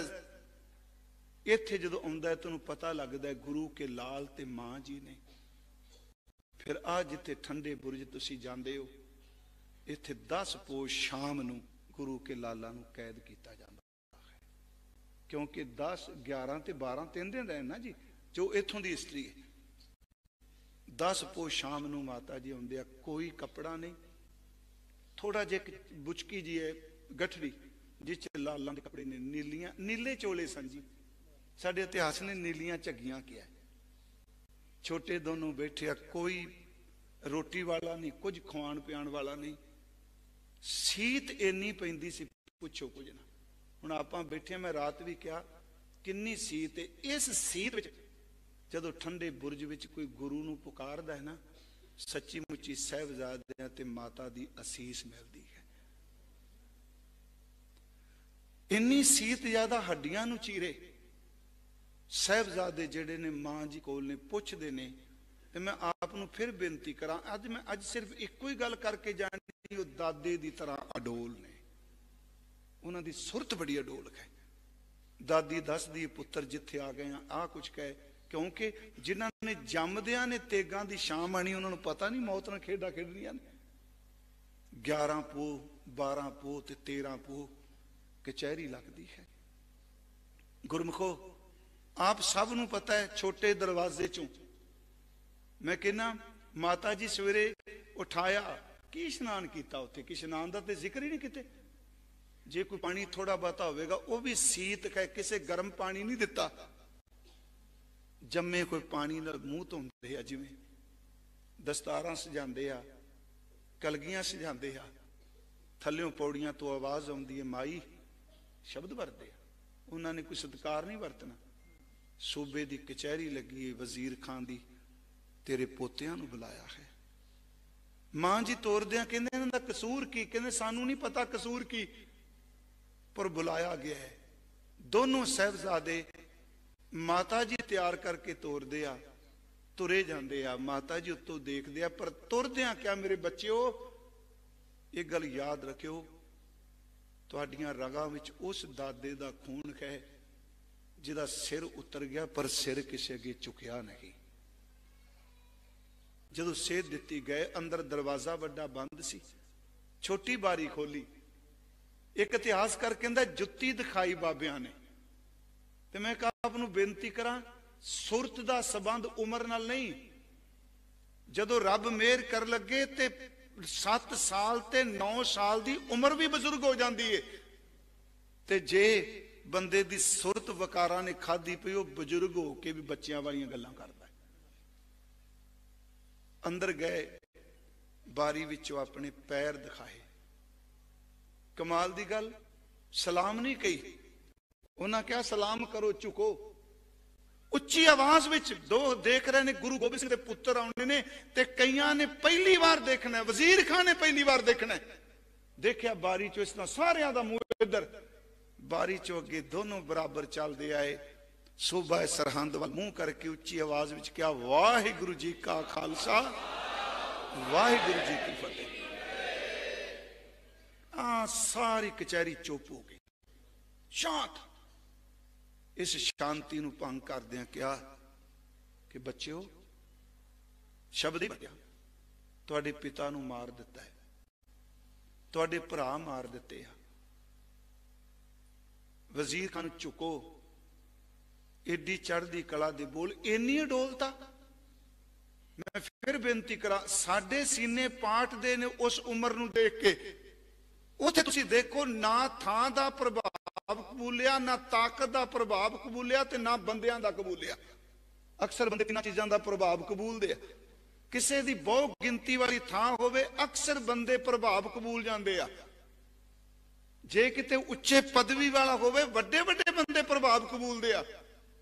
इत्थे जदों आउंदा तैनूं पता लगदा गुरु के लाल ते मां जी ने। फिर आ जिथे ठंडे बुरज तुसीं जांदे हो, इत्थे 10 पोह शाम नूं गुरु के लाला नूं कैद किया जाता है, क्योंकि 10, 11 ते 12 3 दिन रहे ना जी, जो इत्थों की हिस्टरी है। 10 पोह शाम नूं माता जी आउंदे आ, कोई कपड़ा नहीं, थोड़ा जिहा बुचकी जी है गठड़ी जिस लालां दे कपड़े ने, नीलियां नीले चोले सन जी। साडे इतिहास ने नीलियां झग्गियां किया। छोटे दोनों बैठे, कोई रोटी वाला नहीं, कुछ खवाण पियाण वाला नहीं। सीत इन्नी पैंदी सी पुछो कुछ ना। हुण आपां बैठे, मैं रात भी कहा किन्नी सीत है। इस सीत विच जदों ठंडे बुरज विच कोई गुरु नूं पुकारदा है ना, सच्ची मुच्ची साहिबजादियां ते माता दी असीस मिलदी है। इन्नी सीत ज्यादा हड्डियां नूं चीरे साहिबजादे जिहड़े ने मां जी कोल ने पुछदे ने। ते मैं आप नूं फिर बेनती करां, अज सिर्फ इक्को ही गल करके जानी, वो दादे दी तरह अडोल ने, उन्हां दी सुरत बड़ी अडोल है। दादी दसदी पुत्र जिथे आ गए आ कुछ कहे, क्योंकि जिन्हां ने जमदियां ने तेगां दी शाम आनी, उन्हां नूं पता नहीं मौत नाल खेडां खेडणीआं ने। 11 पोह 12 पोह ते 13 पोह कचहरी लगती है। गुरमुखो आप सब नूं पता है, छोटे दरवाजे चों मैं कहना माता जी सवेरे उठाया की इशनान किया, उत्थे कि इशनान का तो जिक्र ही नहीं किते। जे कोई पानी थोड़ा बहुता होगा वह भी सीत कह, किसे गर्म पानी नहीं दिता, जम्मे कोई पानी नाल मूँह धोंदे आ, जिवें दस्तारां सजांदे आ, कलगियां सजांदे आ, थल्लियों पौड़ियां तो आवाज आउंदी है माई शब्द वरते आ। उन्होंने कोई सत्कार नहीं वरतना। सूबे की कचहरी लगी है, वजीर खान दी तेरे पोतियां नूं बुलाया है। मां जी तोरदियां कहंदे इन्हां दा कसूर की, कहंदे सानू नहीं पता कसूर की, पर बुलाया गया है। दोनों साहबजादे माता जी तैयार करके तोरदे आ, तुरे जांदे आ, माता जी उत्तों देखदे आ, पर तुरदियां क्या मेरे बच्चों एक गल याद रखियो, तुहाडियां रगां विच उस दादे दा खून है जिहदा सिर उतर गया पर सिर किसी अगे चुकिया नहीं। जदों सेध दिती गए, अंदर दरवाजा वड्डा बंद सी, छोटी बारी खोली, एक इतिहास कर कहंदा जुत्ती दिखाई बाबियां ने। ते मैं आप नूं बेनती करां, सुरत दा संबंध उम्र नाल नहीं। जदों रब मेहर कर लगे ते 7 साल ते 9 साल दी उम्र भी बजुर्ग हो जाती है, ते जे बंदे दी सुरत वकारा ने खाधी पई, वो बजुर्ग हो के भी बच्चियां वालियां गल्लां करदा है। अंदर गए, बारी विचों अपने पैर दिखाए, कमाल दी गल, सलाम नहीं कही, उन्हां कहा सलाम करो चुको। उच्ची आवाज विच दो देख रहे ने, गुरु गोबिंद सिंह दे पुत्र आउंदे ने, ते कईयां ने पहली बार देखना है, वजीर खान ने पहली बार देखना है। देखिया बारी चो इस तरह सारियां दा मुंह इधर, बारी चो अगे दोनों बराबर चलते आए, सूबा सरहंद वाल मुंह करके उच्ची आवाज विच क्या वाहिगुरु जी का खालसा वाहिगुरु जी की फतेह। सारी कचहरी चुप हो गई, शांत। इस शांति नूं भंग करदियां क्या कि बच्चों शब्द ही बचा, तुहाडे पिता नूं मार दिता है, तुहाडे भरा मार दिते आ, वजीर खान चुको। एडी चढ़दी कला दे बोल, इन्नी डोलता। मैं फिर बेनती करा, साडे सीने पाट दे ने उस उम्र नूं देख के। उत्थे तुसीं देखो ना थां दा प्रभाव कबूलिया, ना ताकत दा प्रभाव कबूलिया, ते ना बंदियां दा कबूलिया। अक्सर बंदे तिन्हां चीजां दा प्रभाव कबूलदे आ। किसे दी बहुत गिनती वाली थां होवे, अक्सर बंदे प्रभाव कबूल जांदे आ। जे किते उच्चे पदवी वाला होवे, वड्डे वड्डे बंदे प्रभाव कबूलदे आ।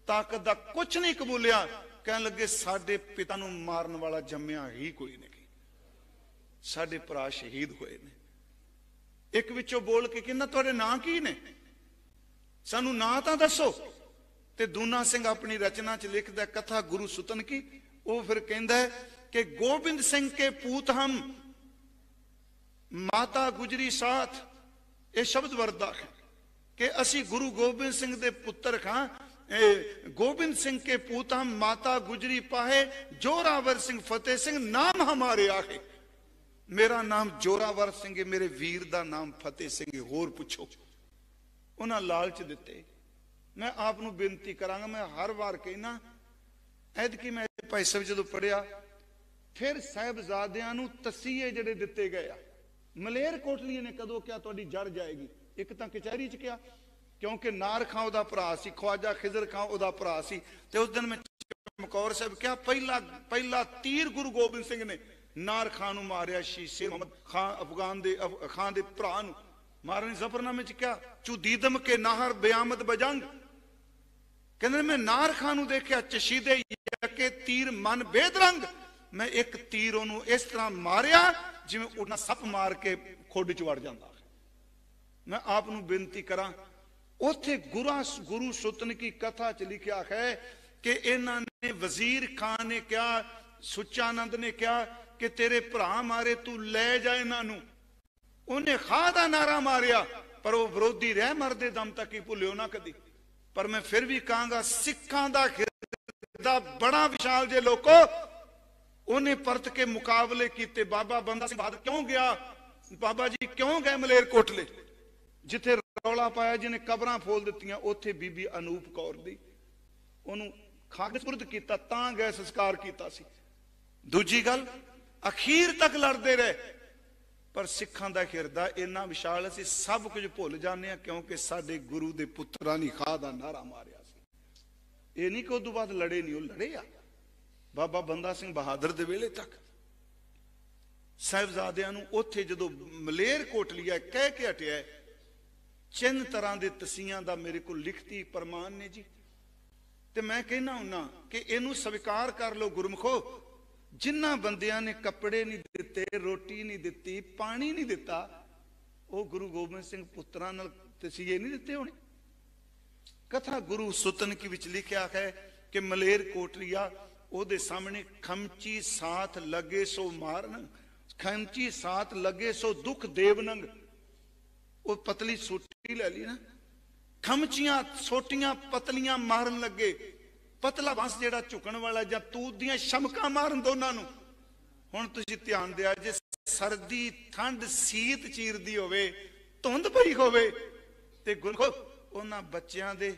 ताकत दा कुछ नहीं कबूलिया, कहन लगे साडे पिता नूं मारन वाला जम्मिया ही कोई नहीं, साडे भरा शहीद होए ने। एक विचों बोल के कहना तुहाडे नां की ने, सानू नां तां दसो। ते दूना सिंह अपनी रचना च लिखदा कथा गुरु सुतन की, वो फिर कहंदा है कि गोबिंद सिंह के पूत हम, माता गुजरी साथ। ये शब्द वरदा है कि असी गुरु गोबिंद सिंह दे पुत्र खां, गोबिंद सिंह के पूत हम, माता गुजरी पाहे, जोरावर सिंह फतेह सिंह नाम हमारे आहे। मेरा नाम जोरावर सिंह है, मेरे वीर दा नाम फतेह सिंह है, होर पुछो। उन्हां लालच दिते। मैं आप नूं बेनती करांगा, मैं हर बार कहना, ऐदकी मैं भाई साहब जदों पढ़िया, फिर साहिबजादियां नूं तसीहे जिहड़े दिते गए आ, मलेर कोटली ने कदों क्या तुहाडी जड़ जाएगी। एक तां कचहरी च क्या, क्योंकि नार खां उहदा भरा सी, ख्वाजा खिजर खां उहदा भरा सी। ते उस दिन मैं चमकौर साहब क्या पहला तीर गुरु गोबिंद सिंह ने नार खां नूं मारिया, शीशे मुहम्मद खां अफगान दे खां दे भरा नूं मारन। जफरनामे च क्या, चुदीदम के नाहर बेआमद बजंग, कहंदे मैं नार खां नूं देखिया, चशीदे यके तीर मन बेदरंग। मैं एक तीर ओनू इस तरह मारिया जिवें उड़ना सप मार के खुड च वड़ जांदा। मैं आप नूं बेनती करा, उथे गुरु सुतन की कथा च लिखा है कि इन्हां ने, वजीर खान ने क्या, सुचानंद ने क्या कि तेरे भरा मारे, तू ले जा इन्हां नूं। उन्हें खां दा नारा मारिया, पर वो विरोधी रह मरदे दम तक ही भुलियो ना कदी। पर मैं फिर भी कहांगा, सिखां दा हिरदा बड़ा विशाल जे लोको, उन्हें परत के मुकाबले कीते। बाबा बंदा सिंह बहादुर क्यों गया, बाबा जी क्यों गए मलेर कोटले, जिथे रौला पाया जिन्हें कबरां फोल दित्तियां, उत्थे बीबी अनूप कौर दी उन्होंने खाक सुपुर्द किया, तां गए संस्कार किया सी। दूजी गल, अखीर तक लड़ते रहे, पर सिखां दा हिरदा इन्ना विशाल असीं सब कुछ भुल जाने आ, क्योंकि साडे गुरु दे पुत्रां ने खां दा नारा मारिया सी। ये नहीं कि उदों बाद लड़े नहीं, वो लड़े आ। बाबा बंदा सिंह बहादुर दे वेले तक साहिबजादियां नूं उत्थे जदों मलेर कोटलिया कह के हटिया, चिन्ह तरह के तसियां दा मेरे को लिखती प्रमाण ने जी। ते मैं कहना हुन्ना कि इनू स्वीकार कर लो गुरमुखो, जिन्हां बंदियां ने कपड़े नहीं दिते, रोटी नहीं दिती, पानी नहीं दिता, वो गुरु गोबिंद सिंह पुत्रां नाल तसीहे नहीं दिते होने। कथा गुरु सुतन की विच लिखा है कि मलेर कोटलिया ओदे सामने खमची साथ लगे सो मारन, खमची साथ लगे सो दुख देवनंग। वो पतली सोटी ले ली ना, खमचियां सोटियां पतलियां मारन लगे, पतला बस जेड़ा झुकण वाला जां तूत दियां शमकां मारन दोनां नूं। हुण तुसीं ध्यान दिया जे सर्दी ठंड सीत चीरदी होवे, धुंध पई होवे, ते गुरखो उन्हां बच्चियां दे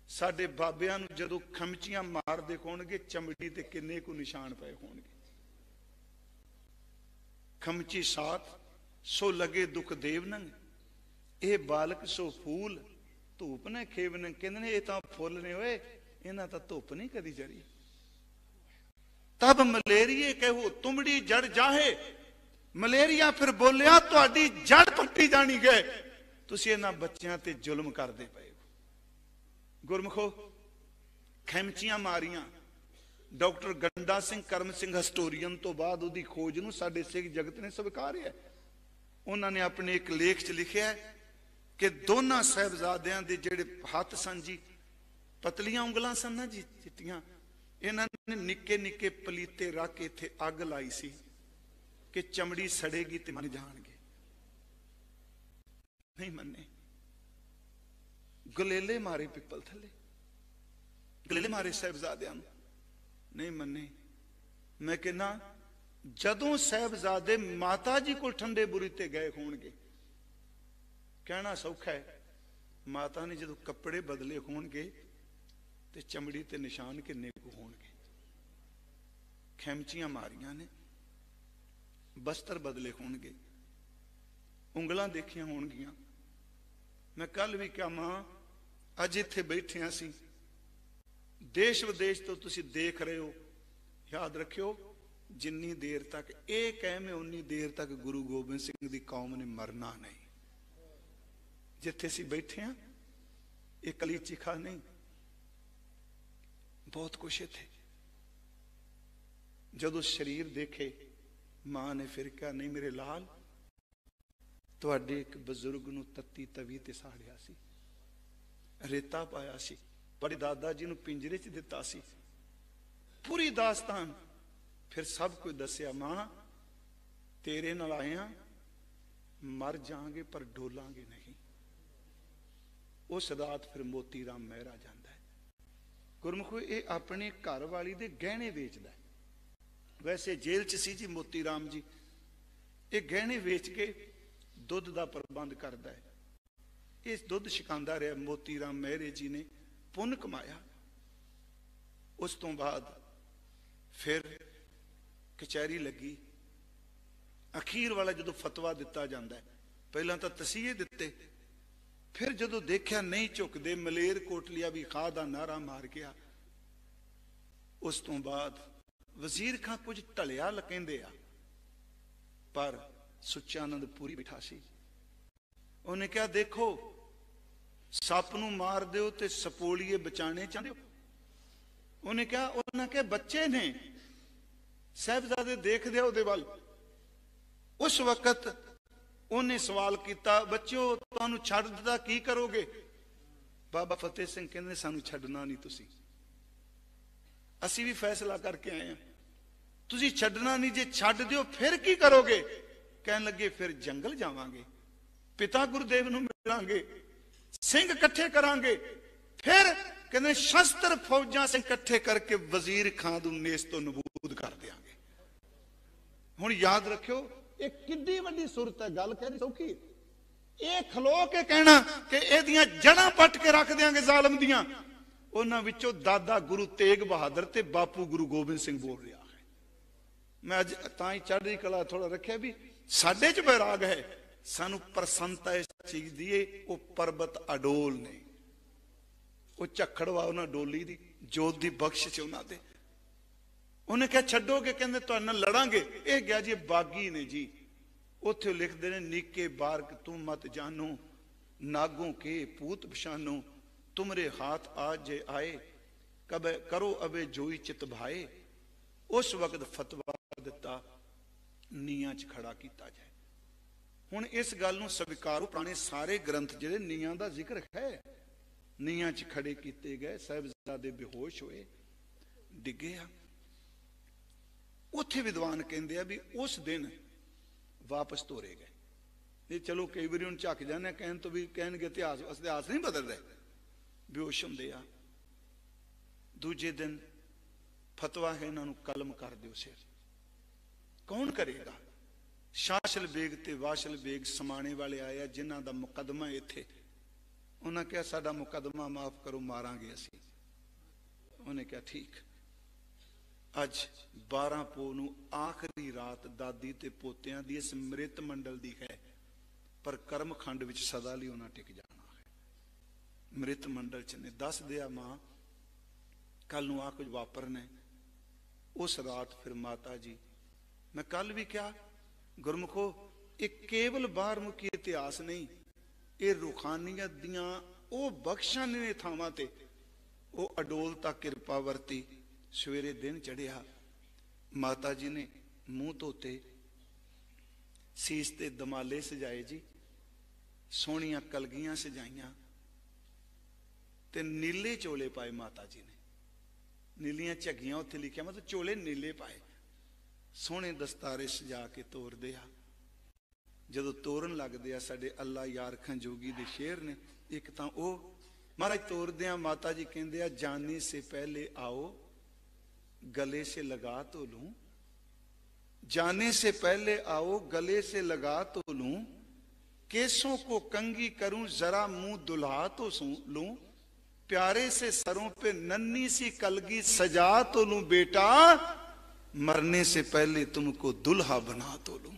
साडे बाबियां नूं जदों खमचियां मारदे होणगे, चमड़ी ते किन्ने को निशान पए होणगे। खमची साथ सो लगे दुख देवनंग, ये बालक सो फूल धूप ने खेवनंग। कहंदे ने ये तां फुल ने होए, इन्हां तां धुप नहीं कदी चढ़ी। तब मलेरिए कहो तुमड़ी जड़ जाहे, मलेरिया फिर बोलिया तुहाडी जड़ पट्टी जानी गए, तुसीं इन्हां बच्चियां ते जुल्म करदे पए हो। गुरमुखो खैमचियां मारियां। डॉक्टर गंडा सिंह करम सिंह हिस्टोरीअन तो बाद उहदी खोज नूं साडे सिख जगत ने स्वीकारिया। उन्होंने अपने एक लेख च लिखिया कि दोनों साहिबजादियां दे जिहड़े हत्थ सन जी, पतलियां उंगलां सन ना जी चिट्टियां, इन्हां ने निक्के निक्के पलीते रख के इत्थे अग लाई सी कि चमड़ी सड़ेगी ते मर जाणगे। नहीं मन्ने, गलेले मारे पिपल थले, गलेले मारे साहिबजादियां नूं, नहीं मन्ने। मैं कहना जदों साहिबजादे माता जी को ठंडे बुरी ते गए होणगे, कहना सौखा है, माता ने जदों कपड़े बदले होणगे ते चमड़ी ते निशान किन्ने को होणगे। खैमचियां मारियां ने, बस्तर बदले होणगे, उंगलां देखियां होणगियां। मैं कल भी क्या मां अज इत्थे बैठे सी, देश विदेश तो तुसीं देख रहे हो, याद रखियो जिन्नी देर तक ये कहमे उन्नी देर तक गुरु गोबिंद सिंह दी कौम ने मरना नहीं। जिथे असीं बैठे हैं ये कली चिखा नहीं, बहुत कुछ इत्थे। जदों शरीर देखे मां ने फिर कहा नहीं मेरे लाल, तुहाडे एक बजुर्ग नूं तत्ती तवी ते साड़िया सी, रेता पाया सी, बड़े दादा जी नूं पिंजरे च दिता सी, पूरी दास्तान फिर सब कुछ दसिया। मां तेरे नाल आया, मर जाएंगे पर डोलांगे नहीं। उस रात फिर मोती राम मेहरा जाता है। गुरमुखो ये अपने घर वाली दे गहने वेचदा है। वैसे जेल च सी जी मोती राम जी, ये गहने वेच के दुध का प्रबंध करता है। इस दुध छकांदा रहा मोती राम मेहरे जी ने, पुन कमाया। उस तो बाद फिर कचहरी लगी, अखीर वाला जो फतवा दिता जाता है, पहला तो तसीहे दिते, फिर जो देखा नहीं झुकते, मलेर कोटलिया भी खा दा नारा मार गया। उस तो बाद वजीर खां कुछ ढलिया कहंदे आ, पर सुचानंद पूरी बिठा सी। उन्हें क्या देखो सप नूं मार दो ते सपोलिए बचाने चाहते हो। उन्हें क्या, उन्हें क्या बच्चे ने साहिबजादे देख दे उहदे वल। उस वक्त उन्हें सवाल किया, बच्चों तुहानू छड्ड दिता की करोगे? बाबा फतेह सिंह कहंदे सानू छड्डना नहीं, तुसी असी भी फैसला करके आए हैं, तुसी छड्डना नहीं, जे छड्ड दिओ फिर की करोगे? कहन लगे फिर जंगल जावांगे, पिता गुरुदेव नूं मिलांगे, सिंह इकट्ठे करांगे, फिर कहंदे शस्त्र फौजां से इकट्ठे करके वजीर खां नूं नेस्त तो नबूद कर देंगे। हुण याद रखियो ये किड्डी वड्डी सुरत है, गल कहनी सौखी। ਇਹ ਖਲੋ ਕੇ ਕਹਿਣਾ ਕਿ ਇਹਦੀਆਂ ਜੜਾਂ ਪੱਟ ਕੇ ਰੱਖ ਦਿਆਂਗੇ ਜ਼ਾਲਮ ਦੀਆਂ। ਉਹਨਾਂ ਵਿੱਚੋਂ ਦਾਦਾ ਗੁਰੂ ਤੇਗ ਬਹਾਦਰ ਤੇ ਬਾਪੂ ਗੁਰੂ ਗੋਬਿੰਦ ਸਿੰਘ ਬੋਲ ਰਿਹਾ ਹੈ। ਮੈਂ ਅੱਜ ਤਾਂ ਹੀ ਚੜ੍ਹਦੀ ਕਲਾ ਥੋੜਾ ਰੱਖਿਆ ਵੀ ਸਾਡੇ ਚ ਬੈਰਾਗ ਹੈ, ਸਾਨੂੰ ਪ੍ਰਸੰਨਤਾ ਇਸ ਚੀਜ਼ ਦੀ ਏ। ਉਹ ਪਰਬਤ ਅਡੋਲ ਨੇ, ਉਹ ਝੱਖੜ ਵਾ ਉਹਨਾਂ ਡੋਲੀ ਦੀ, ਜੋਤ ਦੀ ਬਖਸ਼ਿਸ਼ ਉਹਨਾਂ ਦੇ। ਉਹਨੇ ਕਿਹਾ ਛੱਡੋਗੇ, ਕਹਿੰਦੇ ਤੁਹਾਡੇ ਨਾਲ ਲੜਾਂਗੇ। ਇਹ ਗਿਆ ਜੀ ਬਾਗੀ ਨੇ ਜੀ, ਉੱਥੇ ਲਿਖਦੇ ਨੇ ਨੀਕੇ ਬਾਰਕ ਤੂੰ ਮਤ ਜਾਨੋ, ਨਾਗੋਂ ਕੇ ਪੂਤ ਪਛਾਨੋ, ਤੁਮਰੇ हाथ आज जे आए, कब करो अबे जोई चित भाए। उस वक्त फतवा दिता नीयां च खड़ा किया जाए। हुण इस गल नूं स्वीकारो, पुराने सारे ग्रंथ जिहड़े नीयां दा जिक्र है, नीयां च खड़े कीते गए, साहिबजादे बेहोश होए, डिगे आ। उत्थे विद्वान कहंदे आ भी उस दिन वापस तोरे गए। ये चलो कई बार हुण झक जाने कहण तो भी कहणगे इतिहास नहीं बदल रहे, बेहोश होंदे आ। दूजे दिन फतवा है इन्हां नूं कलम कर दिओ सिर। कौन करेगा? शाशल बेग ते वाशल बेग समाने वाले आए जिन्हां दा मुकदमा इत्थे। उन्हां कहा साडा मुकदमा माफ करो, मारांगे असीं। उन्हें कहा ठीक। अज 12 पो नूं आखिरी रात दादी ते पोतियां दी इस मृत मंडल दी है, पर कर्म खंड विच सदा लई उन्हां टिक जाना। मृत मंडल च ने दस दिया मां कल नूं आ कुछ वापरना। उस रात फिर माता जी, मैं कल भी क्या गुरमुखो, एक केवल बाहर मुखी इतिहास नहीं, ये रूखानियत दियां ओ बख्शां ने थावां ते ओ अडोलता किरपा वरती। सवेरे दिन चढ़िया, माता जी ने मुंह धोते, सीस ते दमाले सजाए जी, सोहणियां कलगियां सजाइयां ते नीले चोले पाए। माता जी ने नीलियां झगियां उत्थे लिखिया, मतलब चोले नीले पाए, सोहने दस्तारे सजा के तोरदे आ। जदों तोरन लगदे आ साडे अल्लाह यार खां जोगी दे शेर ने, एक तां ओ महाराज तोरदे आ माता जी कहंदे आ, जाने से पहले आओ गले से लगा तो लूं, जाने से पहले आओ गले से लगा तो लूं, केसों को कंगी करूं जरा मुंह दुल्हा तो लूं, प्यारे से सरों पे नन्ही सी कलगी सजा तो लूं, बेटा मरने से पहले तुमको दुल्हा बना तो लूं।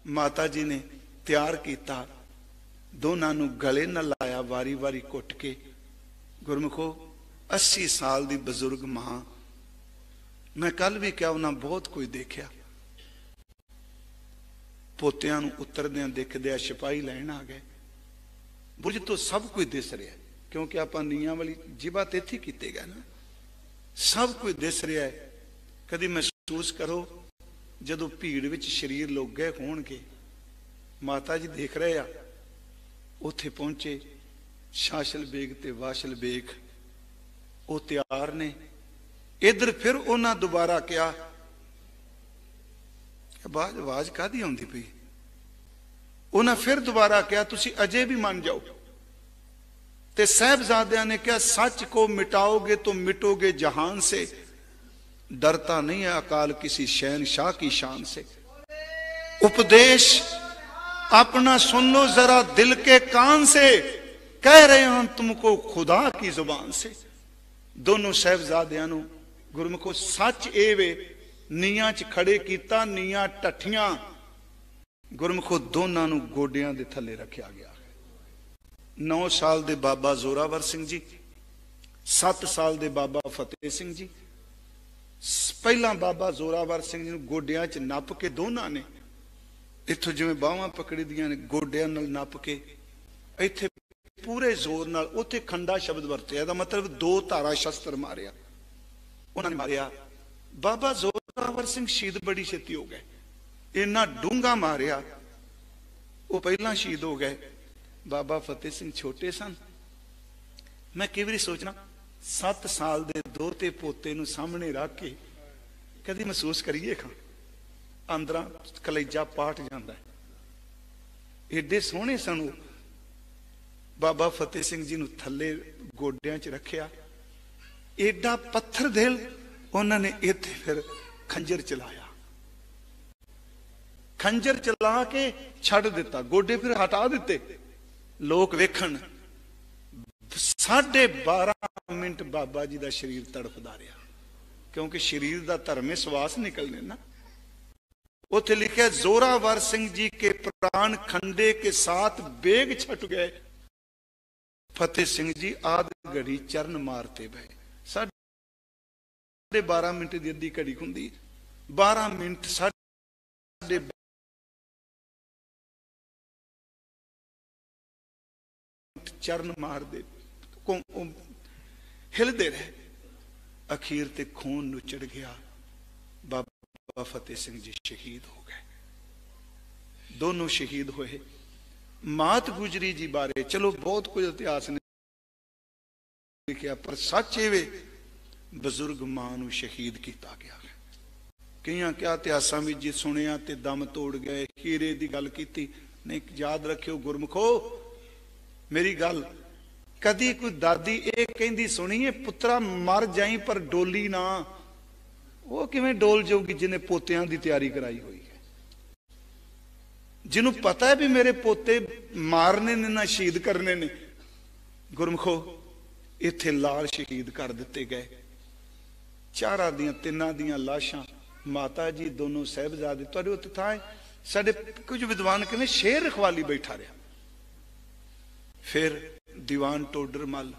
माता जी ने तैयार किया, दोनों नूं गले न लाया, वारी वारी घुट के। गुरमुखो 80 साल दी बजुर्ग मां, मैं कल भी क्या उन्हें बहुत कोई देखा, पोतियां नूं उतरदियां देखदे सिपाही लैन आ गए। बुझ तो सब कुछ दिस रहा है, क्योंकि आप नीयां वाली जिबा ते इत्थे कीते गए ना, सब कुछ दिस रहा है। कदी महसूस करो जदों भीड़ विच शरीर लोग गए होणगे, माता जी देख रहे आ, उत्थे पहुंचे शाशल बेग ते वाशल बेग, वो तैयार ने। इधर फिर उन्हें दोबारा क्या आवाज कादी आउंदी पई, उन्हें फिर दोबारा क्या तुसी अजे भी मान जाओ। ते साहबजादियां ने क्या, सच को मिटाओगे तो मिटोगे जहान से, डरता नहीं है अकाल किसी शहनशाह की शान से। उपदेश अपना सुन लो जरा दिल के कान से, कह रहे हैं तुमको खुदा की जुबान से। दोनों साहबजादियां नूं गुरमुखो सच ए वे, नीयां च खड़े कीता, नीयां टठियां गुरमुखो दोनों नूं गोडियां दे थल्ले रखिया गया। 9 साल दे बाबा जोरावर सिंह जी, 7 साल दे बाबा फतेह सिंह जी। पहला बाबा जोरावर सिंह जी गोडियां च नप के दोनों ने इत्थों जिवें बाहां पकड़ी दियां ने, गोडियां नाल नप के इत्थे पूरे जोर नाल, उत्थे खंडा शब्द वरतिया, दा मतलब 2 धारा शस्त्र मारिया उन्होंने मारिया। बाबा जोरावर सिंह शहीद बड़ी छेती हो गए, इन्ना डूंगा मारिया, वो पहला शहीद हो गए। बाबा फतेह सिंह छोटे सन। मैं कई बार सोचना 7 साल दे दोते पोते नूं सामने रख के कदी महसूस करिए खां, अंदर कलेजा पाट जाता है। एडे सोहने सन। बाबा फतेह सिंह जी नूं थल्ले गोडियां च रखिया, एडा पत्थर दिल उन्होंने इत्थे फिर खंजर चलाया। खंजर चला के छड़ दिता, गोडे फिर हटा दिते, लोग वेखण। 12.5 मिनट बाबा जी का शरीर तड़फदा रहा, क्योंकि शरीर का धर्म है, श्वास निकलने ना। उथे लिखा जोरावर सिंह जी के प्राण खंडे के साथ बेग छट गए, फतेह सिंह जी आध घड़ी चरण मारते बहे। 12.5 मिनट की अद्धी घड़ी हुंदी, 12 मिनट 12.5 चरण मार दे, हिलते रहे। अखीर ते खून नुचड़ गया, बाबा फतेह सिंह जी शहीद हो गए। दोनों शहीद होए। मात गुजरी जी बारे चलो बहुत कुछ इतिहास ने लिखा, पर सच एवे बजुर्ग मां नूं शहीद किया गया है। कई क्या इतिहासां विच जी सुनिया ते दम तोड़ गए। हीरे की गल की नहीं, याद रखियो गुरमुखो मेरी गल, कदी कोई दादी ये कहती सुनी है पुत्रा मर जाई पर डोली ना। वो किवें डोल जाऊगी जिन्हें पोतियां की तैयारी कराई हुई है, जिन्हों पता है भी मेरे पोते मारने ने ना शहीद करने ने। गुरमुखो इत्थे लाल शहीद कर दिते गए। चारा दियां तिन्नां दियां लाशां, माता जी दोनों साहिबजादे, तुहाडे उत्ते थां साडे कुछ विद्वान कहने शेर रखवाली बैठा रहा। फिर दीवान टोडर मल,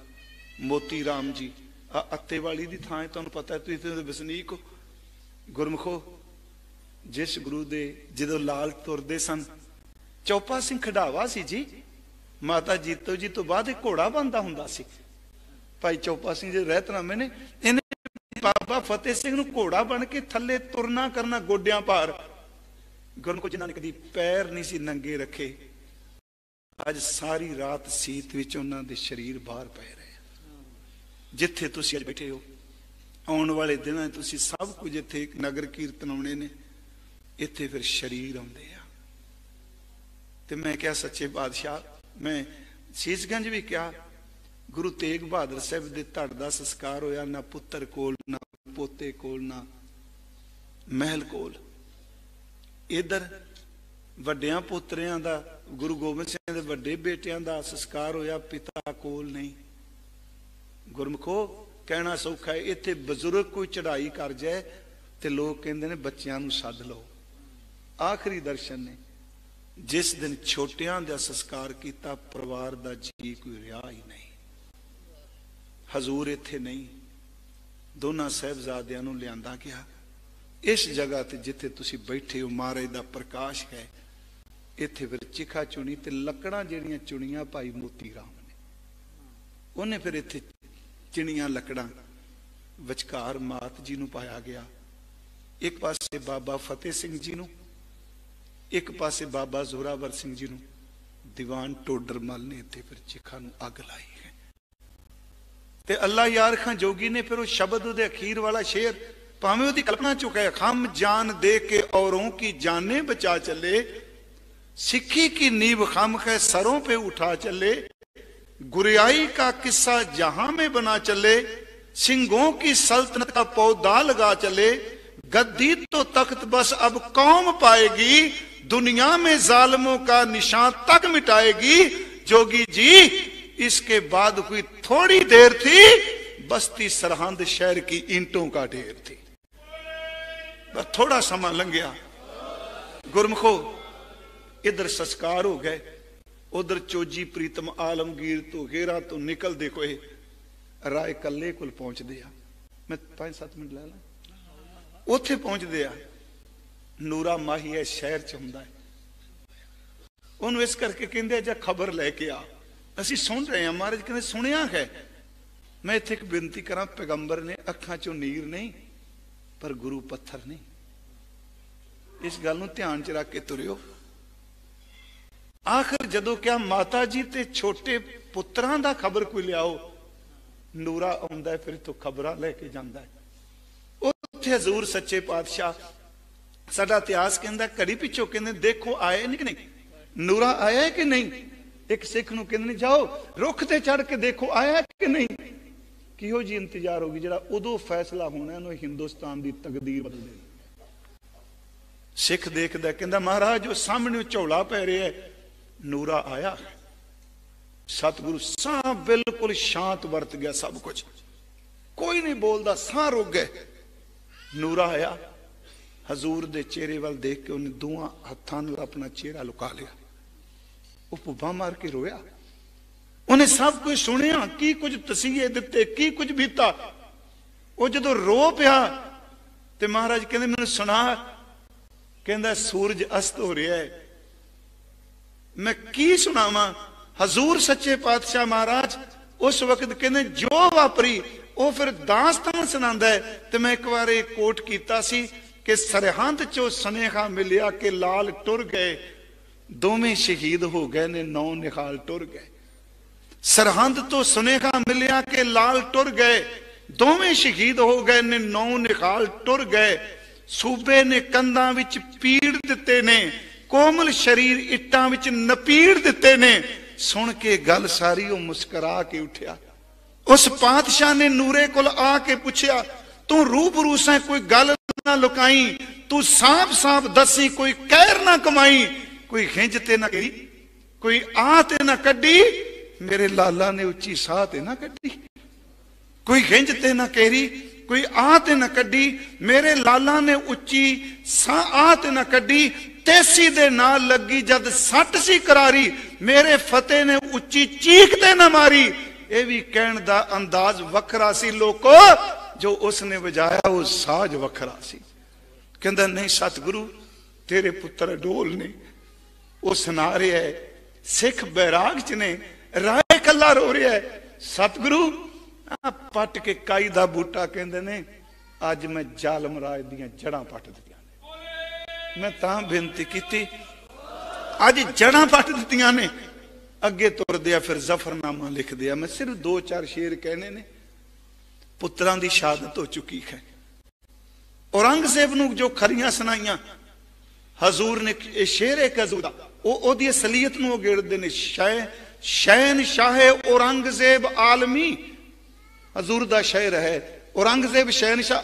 मोती राम जी अत्ते वाली दी थां, तुहानूं पता है तुसीं वसनीक हो। गुरमुखो जिस गुरु दे जदों लाल तुरदे सन, चौपा सिंह खड़ावा सी जी, माता जीतो जी तो बाद घोड़ा बनता हुंदा सी। भाई चौपा सिंह जी रहतनामे ने, इन्हें बाबा फतेह सिंह नूं घोड़ा बन के थले तुरना करना गोडियां पार। गुरमुखो जिन्हां ने कदी पैर नहीं सी नंगे रखे, अज सारी रात सीत विच उन्हां दे शरीर बाहर पै रहे। जिथे तुसीं अज बैठे हो, आने वाले दिनां तुसीं सब कुछ इत्थे नगर कीर्तन आउणे ने, इत्थे फिर शरीर आउंदे आ। ते मैं क्या सच्चे बादशाह, मैं शीशगंज भी क्या, गुरु तेग बहादुर साहब दे धड़ दा संस्कार होया, ना पुत्तर कोल, ना पोते कोल, ना महल कोल। इधर वड्डियां पोतरियां दा, गुरु गोबिंद सिंह दे वड्डे बेटियां दा संस्कार होया, पिता कोल नहीं। गुरमुखो कहना सौखा है, इत्थे बजुर्ग कोई चढ़ाई कर जाए ते लोग कहंदे ने बच्चियां नूं सद लो। आखिरी दर्शन ने जिस दिन छोटियां दा संस्कार किया, परिवार दा जी कोई रिहा ही नहीं। हजूर इत्थे नहीं, दोनों साहिबजादियां नूं लियांदा गया। इस जगह ते जिथे तुसीं बैठे हो, महाराज दा प्रकाश है। इत्थे फिर चिखा चुनी ते लकड़ां जिहड़ियां चुनियां भाई मोती राम ने, उन्हें फिर इत्थे चिनियां लकड़ां विचकार मात जी नूं पाया गया। एक पासे बाबा फतेह सिंह जी नूं, एक पासे बाबा जोरावर सिंह जी नूं। दीवान टोडर मल ने इत्थे फिर चिखा नूं अग लाई है। ते अल्लाह यार खां जोगी ने फिर वो शब्द उहदे अखीर वाला शेर, भावें उसकी कल्पना चुका है, हम जान दे के औरों की जाने बचा चले, सिक्खी की नींव खम है सरों पे उठा चले, गुरियाई का किस्सा जहां में बना चले, सिंगों की सल्तनत का पौधा लगा चले, गद्दी तो तख्त बस अब कौम पाएगी, दुनिया में जालिमों का निशान तक मिटाएगी। जोगी जी इसके बाद हुई थोड़ी देर थी, बस्ती सरहंद शहर की ईंटों का ढेर थी। बस थोड़ा समा लंघिया। गुरमुखो इधर संस्कार हो गए, उधर चोजी प्रीतम आलमगीर तो घेरा तो निकलते कोई राय कल्ले कोल पहुंचते आ। मैं 5-7 मिनट ला ला। उथे पहुंचते आ, नूरा माही है शहर च हुंदा है, उन्होंने इस करके कहते जा खबर लैके आ, असी सुन रहे हैं। महाराज कहते सुनिया है। मैं इत्थे एक बेनती करा, पैगंबर ने अखां चों नीर नहीं पर गुरु पत्थर नहीं। इस गल नूं ध्यान च रख के तुरियो। आखिर जदों क्या माता जी ते छोटे पुत्रां दा खबर कोई लियाओ, नूरा आउंदा है फिर तो खबरां लेके जांदा है। उत्थे हजूर सच्चे पातशाह, साडा इतिहास कहंदा घड़ी पिछों कहंदे देखो आए नहीं कि नहीं, नूरा आया है कि नहीं। एक सिख नूं कहंदे जाओ रुख ते चढ़ के देखो आया है कि नहीं। किहो जी इंतजार होगी जिहड़ा उदों फैसला होना है, हिंदुस्तान की तकदीर बदल देगी। सिख देखदा कहंदा महाराज जो सामने झोला पै रहा है नूरा आया। सतगुरु साह बिल्कुल शांत वरत गया, सब कुछ कोई नहीं बोलता, साह रुक गए। नूरा आया, हजूर दे चेहरे वाल देख के उन्हें दोवां हत्थां नाल अपना चेहरा लुका लिया। वो भुब्बा मार के रोया। उन्हें सब कुछ सुनिया, की कुछ तसीहे दिते, की कुछ बीता। वो जदों रो पिया ते महाराज कहंदे मैनूं सुना। कहंदा सूरज अस्त हो रहा है, मैं की सुनावां। हजूर सच्चे पातशाह महाराज उस वक्त कहंदे जो वापरी वो फिर दास्तान सुनांदा है। ते मैं एक बार कोट कीता सी कि सरहंद चो सुनेहा मिलिया कि लाल टुर गए, दोवें शहीद हो गए ने, 9 निहाल टुर गए। सरहंद तो सुनेहा मिलिया कि लाल टुर गए, दोवें शहीद हो गए ने, 9 निहाल टुर गए। सूबे ने कंधां विच पीड़ दिते ने, कोमल शरीर इट्टां विच नपीड़ दिते ने। सुन के गल सारी वो मुस्करा के उठिया। उस पातशाह ने नूरे कोल आके पूछया, तू रूबरू से कोई गल ना लुकाई, तू साफ साफ दसी, कोई कहर ना कमाई, कोई खिंच ते ना करी, कोई आ ते ना कड्डी। मेरे लाला ने उच्ची साह ते ना कड्डी, कोई खिंच ते ना करी, कोई आ ते ना कड्डी। मेरे लाला ने उच्ची साह आ ते ना कड्डी। तेसी दे नाल लगी जद सट सी करारी, मेरे फतेह ने उच्ची चीख ते ना मारी। ये भी कहण दा अंदाज वखरा सी लोको, जो उसने बजाया वो साज वखरा सी। कहंदा नहीं सतगुरु तेरे पुत्र डोल ने, वो सुना रहा है, सिख बैराग च ने, राय कला रो रहा है। सतगुरु पट के काई दा बूटा कहंदे ने अज मैं जालम राज दियां जड़ां पट दित्तियां ने। मैं तां बेनती कीती, अज जड़ां पट दित्तियां ने। अगे तुर दिया फिर जफरनामा लिख दिया। मैं सिर्फ 2-4 शेर कहने ने। पुत्रां दी शहादत हो चुकी है। औरंगजेब नूं जो खरियां सुनाइयां हजूर ने, शेर एक हजूर दा ओदी असलीयत नूं गेड़दे ने। शहन शाह औरंगजेब आलमी हजूर दा शेर है। औरंगजेब शहनशाह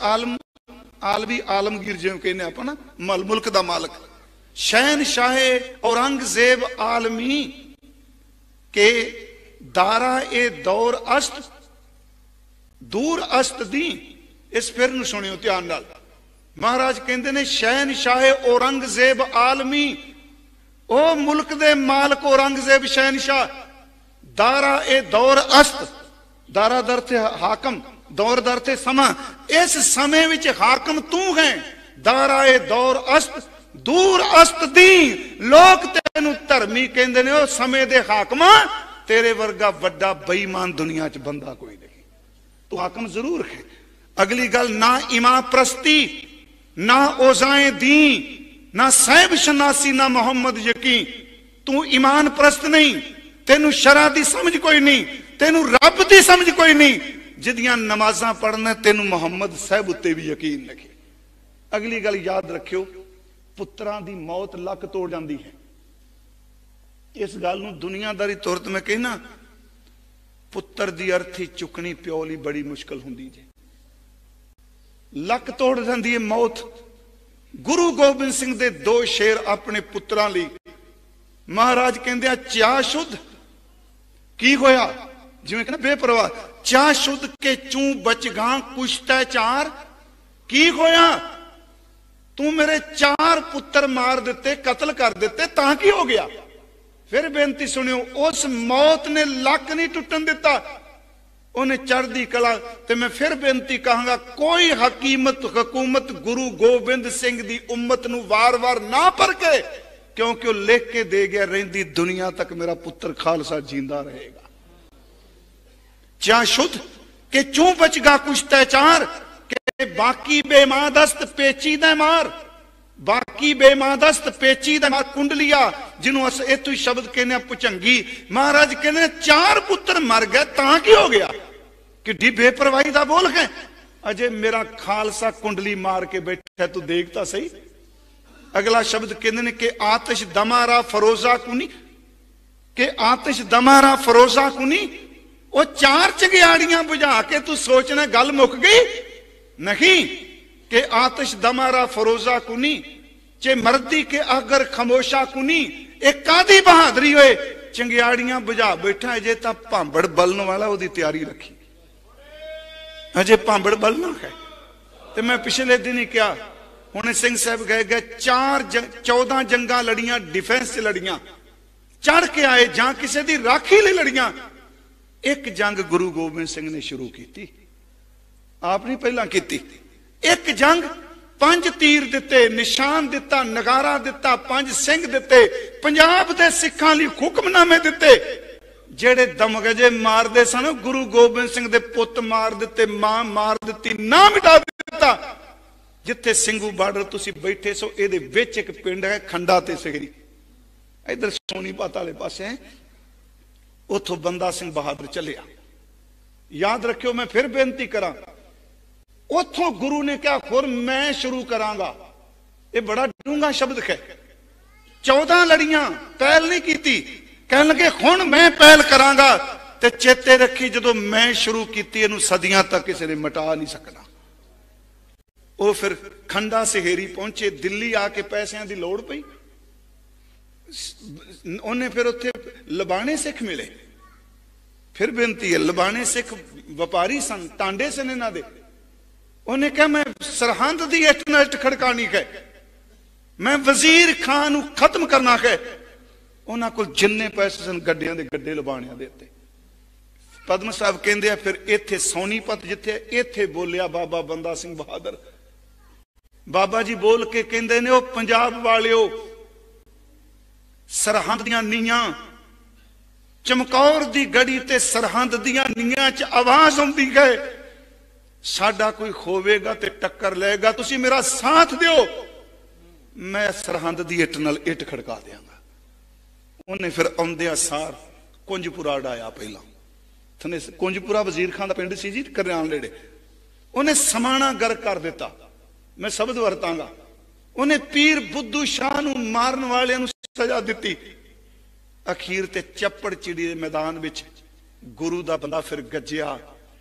आलमी आलमगीर जिवें कहने आपां ना, मुल्क दा मालक। शहनशाह औरंगजेब आलमी के दारा ए दौर अस्त दूर अस्त दी। इस फिर नूं सुनियो ध्यान नाल। महाराज कहंदे ने शहनशाह औरंगजेब आलमी, ओ मुल्क दे मालक औरंगजेब शहनशाह, दारा ए दौर अस्त, दारा दर थे हाकम, दौर दर थे समा, इस समय विच हाकम तू है। दारा ए दौर अस्त दूर अस्त दी, लोग तेनू धर्मी कहंदे ने, ओ समय दे हाकमा, तेरे वर्गा वड्डा बेईमान दुनिया च बंदा कोई नहीं। तू हाकम जरूर है। अगली गल, ना इमाम प्रस्ती, ना ओजाए दी, ना साहिब शनासी, ना मोहम्मद यकीन। तू ईमान प्रस्त नहीं, तेनू शरा दी समझ कोई नहीं, तेनू रब दी समझ कोई नहीं। जिदियां नमाजां पढ़ना तेनू मोहम्मद साहब उत्ते भी यकीन नहीं। अगली गल याद रखियो, पुत्रां दी मौत लक तोड़ जाती है। इस गल नूं दुनियादारी तौर ते मैं कहना, पुत्र दी अर्थी चुकनी प्यो लई बड़ी मुश्किल हुंदी जे। लक तोड़ जाती है मौत। गुरु गोबिंद सिंह दे 2 शेर अपने पुत्रां लई। महाराज कहंदे चा शुद्ध की होया, जिवें कहना बेपरवाह, चा शुद्ध के चू बचगा कुश्तै चार। की होया, तू मेरे 4 पुत्र मार दिते, कतल कर दिते, तां की हो गया। फिर बेनती सुनियो, उस मौत ने लक नहीं टुटन दिता, उन्हें चढ़दी कला। ते मैं फिर बेनती कहांगा, कोई हुकूमत गुरु गोबिंद सिंह दी उम्मत नूं वार वार ना परखे, क्योंकि वह लिख के दे गया, रहिंदी दुनिया तक मेरा पुत्र खालसा जींदा रहेगा। चा शुद्ध के चू बचगा कुछ तैचार, के बाकी बेमादस्त पेचीदा मार, बाकी बेमादस्त पेचीदा मार। कुंडलिया जिन्हों इतों ही शब्द कहने पुचंगी। महाराज कहने 4 पुत्र मर गए, तां की हो गया, कि बेपरवाही दा बोल है। अजे मेरा खालसा कुंडली मार के बैठा, तू देखता सही। अगला शब्द कहते ने कि आतिश दमारा फरोजा कुनी, के आतिश दमारा फरोजा कुनी। वो 4 चिंगाड़ियां बुझा के तू सोचना गल मुक गई नहीं, कि आतिश दमारा फरोजा कुनी। चे मर्दी के अगर खमोशा कुनी एक कादी बहादुरी होए चंगियाड़ियां बुझा बैठा अजे तो भांबड़ बलन वाला ओदी तैयारी रखी अजे भांबड़ बलना है। तो मैं पिछले दिन ही क्या हुणे सिंह साहब गए 14 जंगा लड़ियां डिफेंस च लड़ियां चढ़ के आए जां किसी दी राखी ले लड़ियां। एक जंग गुरु गोबिंद सिंह ने शुरू की आप नहीं पहला की। एक जंग 5 तीर दिते निशान दिता नगारा दिता 5 सिंह दिते पंजाब दे सिखां लई हुक्मनामे दिते जेड़े दमगजे मारदे सन गुरु गोबिंद सिंह दे पुत मार दिते मां मार दिती ना मिटा दिता। जिथे सिंघू बार्डर तुसी बैठे सो इहदे विच एक पिंड है खंडा ते सिगरी इधर सोनीपत वाले पासे उथों बंदा सिंह बहादुर चलिया। याद रखियो मैं फिर बेनती करा उथों गुरु ने क्या खुर मैं शुरू करांगा। ये बड़ा डूंगा शब्द है। 14 लड़ियां पहल नहीं की कह लगे हुण मैं पहल करांगा ते चेते रखी जदों मैं शुरू की इहनूं सदियां तक किसी ने मिटा नहीं सकना। वो फिर खंडा सहेरी पहुंचे दिल्ली आके पैसों की लोड़ पई उन्हें फिर उत्थे लबाने सिख मिले। फिर बेनती है लबाने सिख व्यापारी सन टांडे सन इन्हां दे। उन्हें कहा मैं सरहंद की इट नाल इट खड़कानी है मैं वजीर खान नूं खत्म करना है। उन्हां कोल जिन्ने पैसे सन गड्डियां दे गड्डे लबाणियां दे उत्ते। पद्म साहब कहंदे फिर इत्थे सोनीपत जिथे इत्थे बोलिया बाबा बंदा सिंह बहादुर बाबा जी बोल के कहंदे ने ओ पंजाब वालिओ सरहंद दियां नीयां चमकौर दी गड़ी ते सरहंद दियां नीयां च आवाज आउंदी है साडा कोई खोवेगा ते टक्कर लेगा तुसी मेरा साथ दिओ मैं सरहंद दी इट नाल इट खड़का देंगा। उन्हें फिर आउंदिया सार कुंजपुरा डाया पहला थने कुंजपुरा वजीर खान दा पिंड सी जी करयान नेड़े। उन्हें समाना गर्क कर दिता मैं शब्द वरतांगा। उन्हें पीर बुद्धू शाह नूं मारन वालियां नूं सजा दिती। अखीर ते चप्पड़ चिड़ी दे मैदान विच गुरु दा बंदा फिर गज्जिया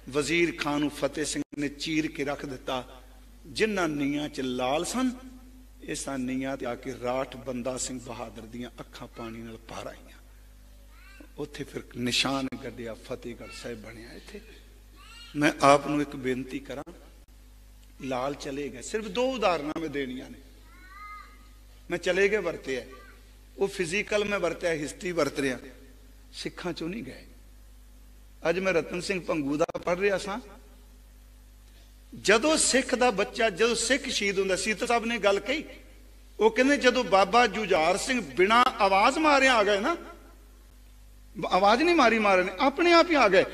वजीर खान नूं फतेह सिंह ने चीर के रख दिता। जिन्हां नीयां च लाल सन इसां नीयां ते आके राठ बंदा सिंह बहादुर दियां अखां पानी नाल भर आईयां। उत्थे फिर निशान गड्डिया फतेहगढ़ साहिब बनिया। इत्थे मैं आप नूं एक बेनती करा लाल चले गए सिर्फ 2 उदाहरण मैं देनियां ने। मैं चले गए वरते है वो फिजिकल में वरत्या हिस्ट्री वरत रहा सिखां चों नहीं गए। अज मैं रतन सिंह भंगू दा पढ़ रहा सा जदों सिख दा बच्चा जदों सिख शहीद हुंदा सीत साहब ने गल कही वो कहंदे जदों बाबा जुझार सिंह बिना आवाज मारे आ गए ना आवाज नहीं मारी मारे ने अपने आप ही आ गए।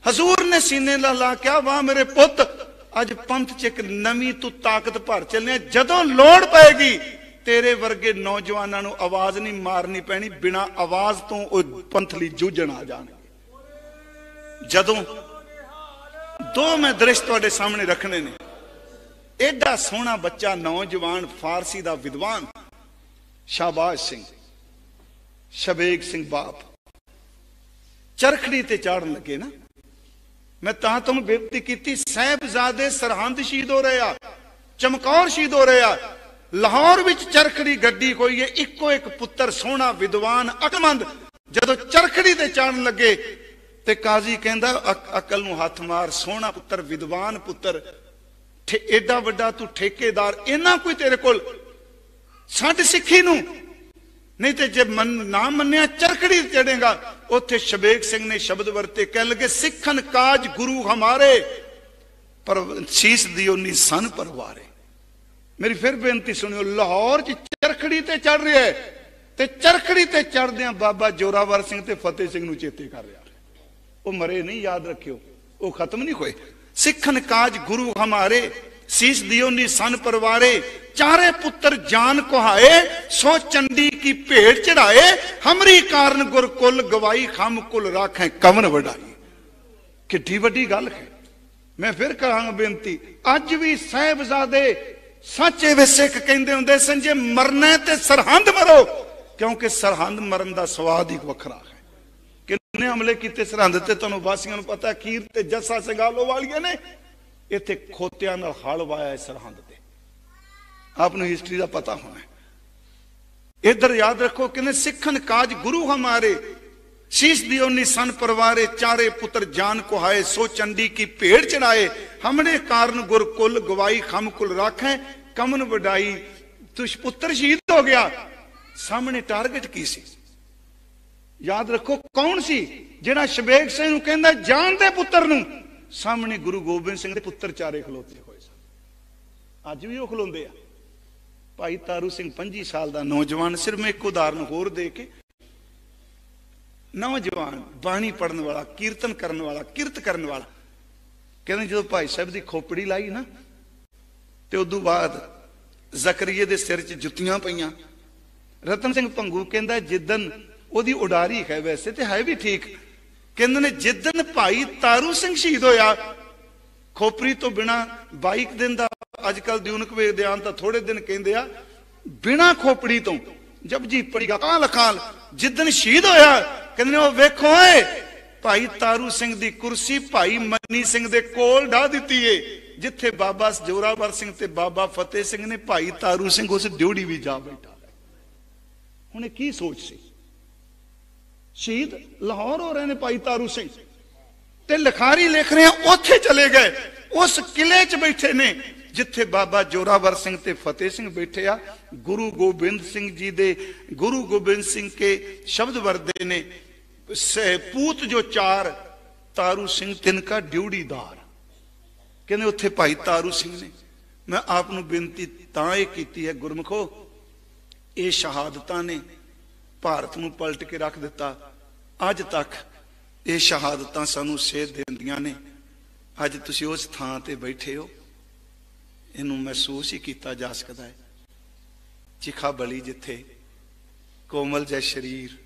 हजूर ने सीने ला क्या वाह मेरे पुत अज पंथ च एक नवी तू ताकत भर चलने जदों लोड़ पेगी तेरे वर्गे नौजवानों नूं आवाज नहीं मारनी पैनी बिना आवाज तो पंथ लई जूझण आ जाणगे। जदों 2 मैं दृश्य तुहाडे सामने रखने ने। एडा सोहना बच्चा नौजवान फारसी दा विद्वान शाहबाज सिंह शबेग सिंह बाप चरखड़ी ते चाड़न लगे ना। मैं तुम बेनती की साहिबजादे सरहंद शहीद हो रहे आ चमकौर शहीद हो रहे आ लाहौर विच चरखड़ी गड्डी कोई है इको एक पुत्र सोहना विद्वान अकलमंद जदों चरखड़ी ते चाड़न लगे ते काजी कहंदा अकल नूं हथ मार सोहना पुत्र विद्वान पुत्र एडा वड्डा तू ठेकेदार इन्ना कोई तेरे कोल छड्ड सिक्खी नूं नहीं तो जे ना मन्निया चरखड़ी चढ़ेगा। उथे शबेग सिंह ने शब्द वरते कह लगे सिखन काज गुरु हमारे पर शीस दियो नी सन परवारे। मेरी फिर बेनती सुनियो लाहौर च चरखड़ी ते चढ़ रहा है ते चरखड़ी ते चढ़दे बाबा जोरावर सिंह ते फतेह सिंह नूं चेते कर रहा वो मरे नहीं याद रखियो वो खत्म नहीं होए। सिखन काज गुरु हमारे शीस दियो नी सन परवारे चारे पुत्र जान कुहाए सो चंडी की भेंट चढ़ाए हमरी कारण गुर कुल गवाई हम कुल राखें कवन वडाई। किड्डी वड्डी गल है। मैं फिर करांगा बेनती अज भी साहिबजादे सच्चे वे सिख कहंदे हुंदे सन जे मरना है ते सरहंद मरो क्योंकि सरहंद मरन दा स्वाद ही वखरा है। किन्ने हमले कीते सरहंद ते तुहानूं वासियां नूं पता खीर ते जस्सा संगालो वालियां ने इत्थे खोतियां नाल हल वाया सरहंद ते आपनूं हिस्टरी दा पता होना है। इधर याद रखो कहने सिखन काज गुरु हमारे, शीश दियो निसन परवारे, चारे पुत्र जान को हाय, सो चंडी की भेड़ चढ़ाए, हमने कारण गुर कुल गवाई, खम कुल राखें कमन वडाई। तुझ पुत्र शहीद हो गया, सामने टारगेट की सी याद रखो, कौन सी जिहड़ा शबेग सिंह नूं कहंदा जान दे पुत्र नूं, सामने गुरु गोबिंद सिंह दे पुत्र चारे खलोते होए सन। अज भी वो खलोंदे आ। भाई तारू सिंह 25 साल का नौजवान, सिर्फ मैं एक उदाहरण होर दे के, नौजवान बाणी पढ़न वाला, कीर्तन करने वाला, किरत करने वाला, कहते जो भाई साहब की खोपड़ी लाई ना, तो उदू बाद जकरीए दे सिर च जुत्तियां पईयां। रतन सिंह भंगू कहंदा जिदन ओदी उडारी है, वैसे तो है भी ठीक, कहंदे ने जिदन भाई तारू सिंह शहीद होया, खोपड़ी तो बिना 22 दिन का अजकल दिउनक वेखदे तो थोड़े दिन कहंदे आ, बिना खोपड़ी तो जब जी पड़ीगा काल काल, जिदन शहीद होया कहंदे ओ वेखो ए भाई तारू सिंह दी कुर्सी भाई मनी सिंह दे कोल ढा दित्ती है, जिथे बाबा जोरावर सिंह ते बाबा फतेह सिंह ने भाई तारू सिंह उस ड्योड़ी भी जा बैठा। हुणे की सोच सी, शहीद लाहौर हो रहे ने भाई तारू सिंह, ते लिखारी लिख रहे हैं उथे चले गए, उस किले च बैठे ने जिथे बाबा जोरावर सिंह ते फतेह सिंह बैठे आ। गुरु गोबिंद सिंह जी दे, गुरु गोबिंद सिंह के शब्द वरदे ने, पूत जो 4 तारू सिंह तिनका ड्योड़ीदार, कहने उत्थे भाई तारू सिंह ने। मैं आपनू बेनती तां ये कीती है गुरमुखो, ये शहादतां ने भारत नूं पलट के रख दिता। अज तक ये शहादतां सानू सेध देंदियां ने। अज तुसीं उस थां ते बैठे हो, इनू महसूस ही किया जा सकता है। चिखा बली जिथे कोमल जै शरीर,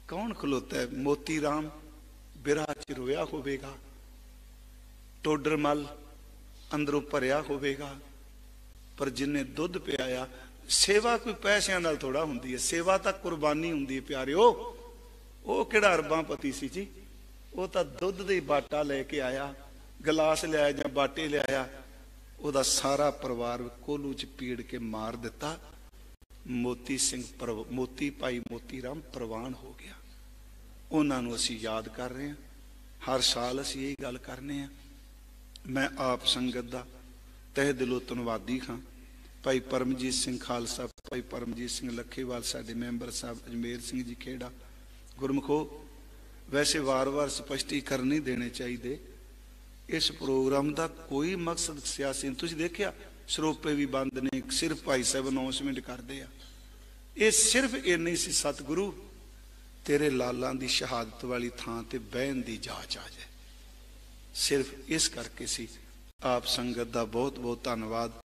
कौन खलोता है? मोती राम बिरहा च रोया होवेगा, टोडर मल अंदरों भरिया होवेगा, पर जिन्हें दुध पियाया। सेवा कोई पैसों नाल थोड़ा हुंदी है, सेवा तो कुर्बानी हुंदी है प्यारिओ। वो किहड़ा अरबां पति सी जी, वो तो दुध दे बाटा लेके आया, गिलास लिया जां बाटे लिया, ਉਹਦਾ सारा परिवार कोलू च पीड़ के मार दिता। मोती सिंह मोती भाई मोती राम प्रवान हो गया। उन्होंने असी याद कर रहे हैं, हर साल असी यही गल करने हैं। मैं आप संगत का तह दिलों धन्नवादी हाँ। भाई परमजीत सिंह खालसा, भाई परमजीत सिंह लखेवाल, साडे मैंबर साहब अजमेर सिंह जी खेड़ा। गुरमुखो वैसे वार वार स्पष्टीकरण नहीं देने चाहिए, इस प्रोग्राम का कोई मकसद सियासी नहीं। तुसीं देखिया सरोपे भी बंद ने, सिर्फ भाई साहब अनाउंसमेंट करते हैं। ये सिर्फ इन्नी सी, सतगुरु तेरे लालां दी शहादत वाली थां ते बहन दी जाच आ जाए, सिर्फ इस करके सी। आप संगत का बहुत बहुत धन्नवाद।